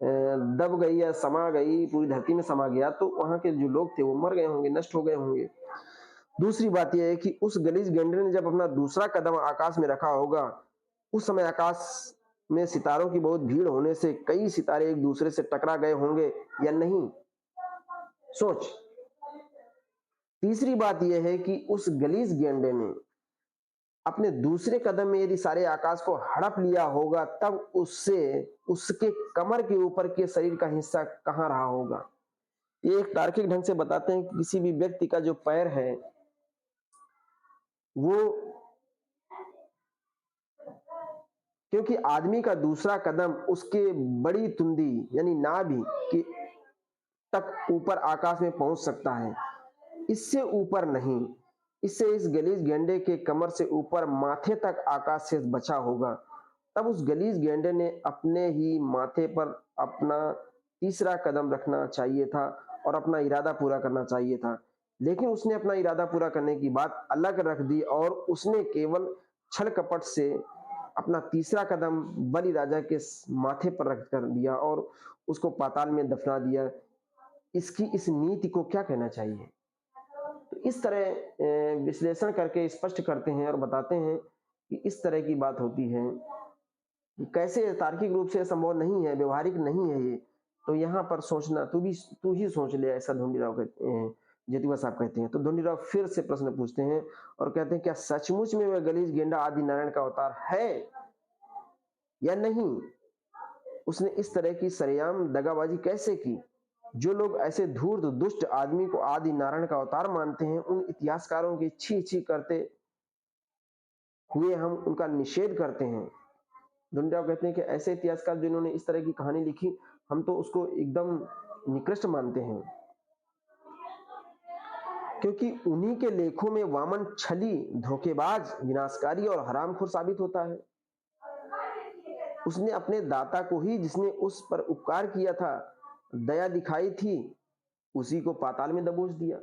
दब गई या समा गई, पूरी धरती में समा गया, तो वहां के जो लोग थे वो मर गए होंगे, नष्ट हो गए होंगे। दूसरी बात यह है कि उस गलीज गेंडे ने जब अपना दूसरा कदम आकाश में रखा होगा, उस समय आकाश में सितारों की बहुत भीड़ होने से कई सितारे एक दूसरे से टकरा गए होंगे या नहीं। सोच। तीसरी बात यह है कि उस गलीज गेंडे ने अपने दूसरे कदम में यदि सारे आकाश को हड़प लिया होगा तब उससे उसके कमर के ऊपर के शरीर का हिस्सा कहां रहा होगा। ये एक तार्किक ढंग से बताते हैं कि किसी भी व्यक्ति का जो पैर है वो, क्योंकि आदमी का दूसरा कदम उसके बड़ी तुंदी यानी नाभि के तक ऊपर आकाश में पहुंच सकता है, इससे ऊपर नहीं। इससे इस गलीज गेंडे के कमर से ऊपर माथे तक आकाश से बचा होगा। तब उस गलीज गेंडे ने अपने ही माथे पर अपना तीसरा कदम रखना चाहिए था और अपना इरादा पूरा करना चाहिए था, लेकिन उसने अपना इरादा पूरा करने की बात अलग रख दी और उसने केवल छल कपट से अपना तीसरा कदम बलि राजा के माथे पर रख कर दिया और उसको पाताल में दफना दिया। इसकी इस नीति को क्या कहना चाहिए? तो इस तरह विश्लेषण करके स्पष्ट करते हैं और बताते हैं कि इस तरह की बात होती है कि कैसे तार्किक रूप से संभव नहीं है, व्यवहारिक नहीं है ये। तो यहाँ पर सोचना, तू ही सोच ले, ऐसा धोंडीराव कहते हैं ज्योतिबा साहब कहते हैं। तो ढूंढीराव फिर से प्रश्न पूछते हैं और कहते हैं, क्या सचमुच में वह गलीज गेंडा आदि नारायण का अवतार है या नहीं? उसने इस तरह की सरेआम दगाबाजी कैसे की? जो लोग ऐसे धूर्त दुष्ट आदमी को आदि नारायण का अवतार मानते हैं, उन इतिहासकारों की छी छी करते हुए हम उनका निषेध करते हैं। ढूंढीराव कहते हैं कि ऐसे इतिहासकार जिन्होंने इस तरह की कहानी लिखी, हम तो उसको एकदम निकृष्ट मानते हैं, क्योंकि उन्हीं के लेखों में वामन छली, धोखेबाज, विनाशकारी और हरामखोर साबित होता है। उसने अपने दाता को ही, जिसने उस पर उपकार किया था, दया दिखाई थी, उसी को पाताल में दबोच दिया।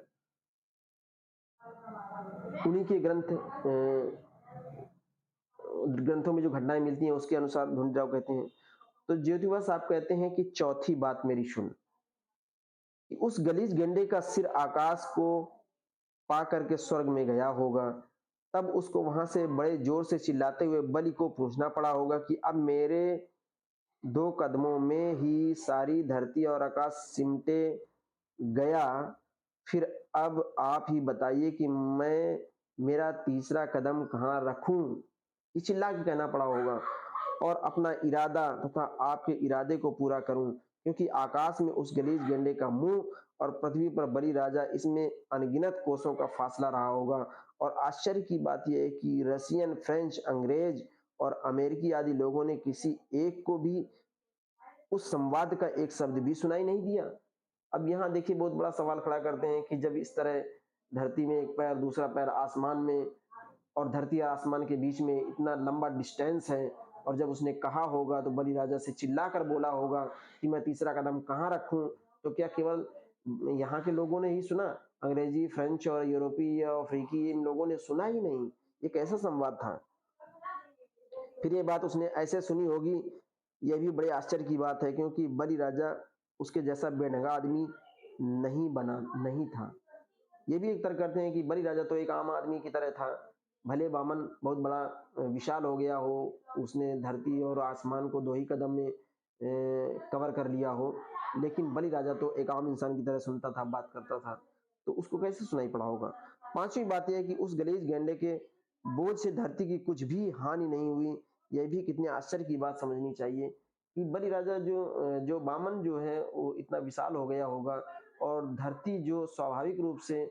उन्हीं के ग्रंथों में जो घटनाएं मिलती हैं उसके अनुसार ढूंढीराव कहते हैं। तो ज्योतिबा साहब कहते हैं कि चौथी बात मेरी सुन, कि उस गलीज गेंडे का सिर आकाश को पा करके स्वर्ग में गया होगा, तब उसको वहां से बड़े जोर से चिल्लाते हुए बलि को पूछना पड़ा होगा कि अब मेरे 2 कदमों में ही सारी धरती और आकाश सिमटे गया, फिर अब आप ही बताइए कि मैं मेरा तीसरा कदम कहाँ रखूं? ये चिल्ला के कहना पड़ा होगा, और अपना इरादा तथा आपके इरादे को पूरा करूं, क्योंकि आकाश में उस गलीज गेंडे का मुंह और पृथ्वी पर बलि राजा, इसमें अनगिनत कोसों का फासला रहा होगा। और आश्चर्य की बात यह है कि रशियन, फ्रेंच, अंग्रेज और अमेरिकी आदि लोगों ने किसी एक को भी उस संवाद का एक शब्द भी सुनाई नहीं दिया। अब यहाँ देखिए बहुत बड़ा सवाल खड़ा करते हैं कि जब इस तरह धरती में एक पैर, दूसरा पैर आसमान में, और धरती और आसमान के बीच में इतना लंबा डिस्टेंस है, और जब उसने कहा होगा तो बलि राजा से चिल्ला कर बोला होगा कि मैं तीसरा कदम कहाँ रखूं, तो क्या केवल यहाँ के लोगों ने ही सुना? अंग्रेजी, फ्रेंच और यूरोपीय, अफ्रीकी, इन लोगों ने सुना ही नहीं? ये कैसा संवाद था? फिर ये बात उसने ऐसे सुनी होगी, यह भी बड़े आश्चर्य की बात है, क्योंकि बलि राजा उसके जैसा बेढंगा आदमी नहीं था। ये भी एक तर्क करते हैं कि बलि राजा तो एक आम आदमी की तरह था, भले वामन बहुत बड़ा विशाल हो गया हो, उसने धरती और आसमान को 2 ही कदम में कवर कर लिया हो, लेकिन बलि राजा तो एक आम इंसान की तरह सुनता था, बात करता था, तो उसको कैसे सुनाई पड़ा होगा? पांचवी बात यह है कि उस गलीज गेंडे के बोझ से धरती की कुछ भी हानि नहीं हुई। यह भी कितने आश्चर्य की बात समझनी चाहिए कि बलि राजा जो वामन जो है वो इतना विशाल हो गया होगा, और धरती जो स्वाभाविक रूप से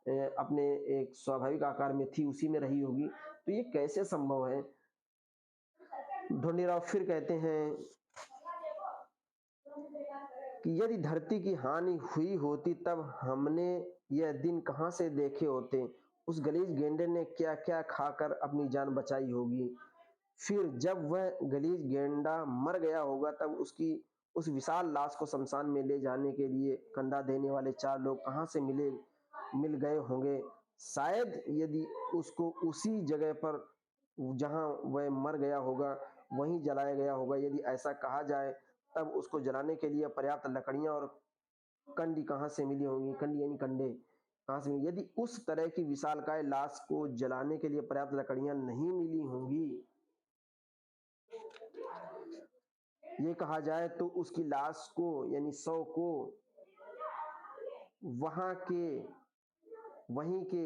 अपने एक स्वाभाविक आकार में थी उसी में रही होगी, तो ये कैसे संभव है? ढोंडीराव फिर कहते हैं कि यदि धरती की हानि हुई होती तब हमने यह दिन कहां से देखे होते? उस गलीज गेंडे ने क्या क्या खाकर अपनी जान बचाई होगी? फिर जब वह गलीज गेंडा मर गया होगा, तब उसकी उस विशाल लाश को शमशान में ले जाने के लिए कंधा देने वाले 4 लोग कहां से मिल गए होंगे? शायद यदि उसको उसी जगह पर जहां वह मर गया होगा वहीं जलाया गया होगा। यदि ऐसा कहा जाए, तब उसको जलाने के लिए पर्याप्त लकड़ियां और कंडी कहां से मिली होंगी? कंडी यानी कंडे कहां से मिली? यदि उस तरह की विशालकाय लाश को जलाने के लिए पर्याप्त लकड़ियां नहीं मिली होंगी, ये कहा जाए, तो उसकी लाश को यानी शव को वहां के वहीं के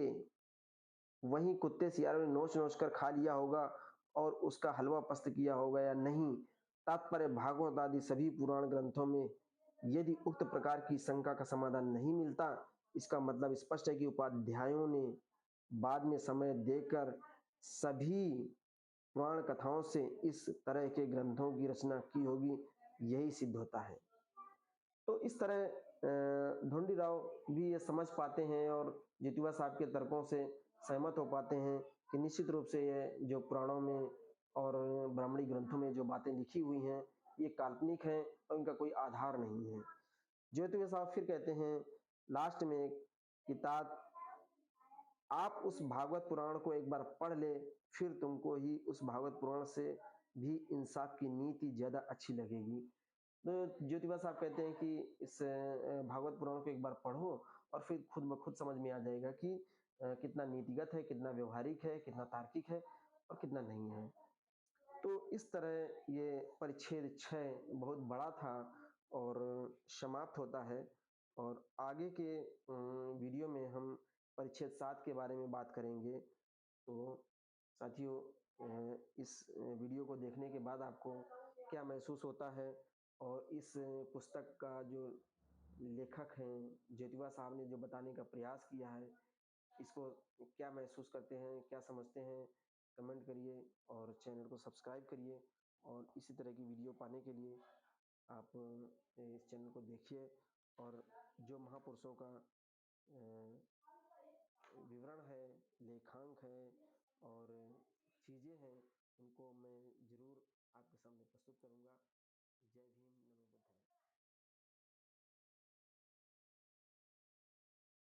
वहीं कुत्ते सियारों ने नोच नोच कर खा लिया होगा, और उसका हलवा पस्त किया होगा या नहीं? तात्पर्य भागवत आदि सभी पुराण ग्रंथों में यदि उक्त प्रकार की शंका का समाधान नहीं मिलता, इसका मतलब स्पष्ट है कि उपाध्यायों ने बाद में समय देकर सभी पुराण कथाओं से इस तरह के ग्रंथों की रचना की होगी, यही सिद्ध होता है। तो इस तरह ढोंडीराव भी ये समझ पाते हैं और ज्योतिबा साहब के तर्कों से सहमत हो पाते हैं कि निश्चित रूप से ये जो पुराणों में और ब्राह्मणी ग्रंथों में जो बातें लिखी हुई हैं, ये काल्पनिक हैं और इनका कोई आधार नहीं है। ज्योतिबा साहब फिर कहते हैं लास्ट में किताब, आप उस भागवत पुराण को एक बार पढ़ ले, फिर तुमको ही उस भागवत पुराण से भी इंसाफ की नीति ज्यादा अच्छी लगेगी। तो ज्योतिबा साहब कहते हैं कि इस भागवत पुराण को एक बार पढ़ो, और फिर खुद ब खुद समझ में आ जाएगा कि कितना नीतिगत है, कितना व्यवहारिक है, कितना तार्किक है और कितना नहीं है। तो इस तरह ये परिच्छेद 6 बहुत बड़ा था और समाप्त होता है। और आगे के वीडियो में हम परिच्छेद 7 के बारे में बात करेंगे। तो साथियों, इस वीडियो को देखने के बाद आपको क्या महसूस होता है और इस पुस्तक का जो लेखक हैं, जेठवा साहब ने जो बताने का प्रयास किया है, इसको क्या महसूस करते हैं, क्या समझते हैं? कमेंट करिए और चैनल को सब्सक्राइब करिए और इसी तरह की वीडियो पाने के लिए आप इस चैनल को देखिए और जो महापुरुषों का विवरण है, लेखांक है और चीज़ें हैं, उनको मैं ज़रूर आपके सामने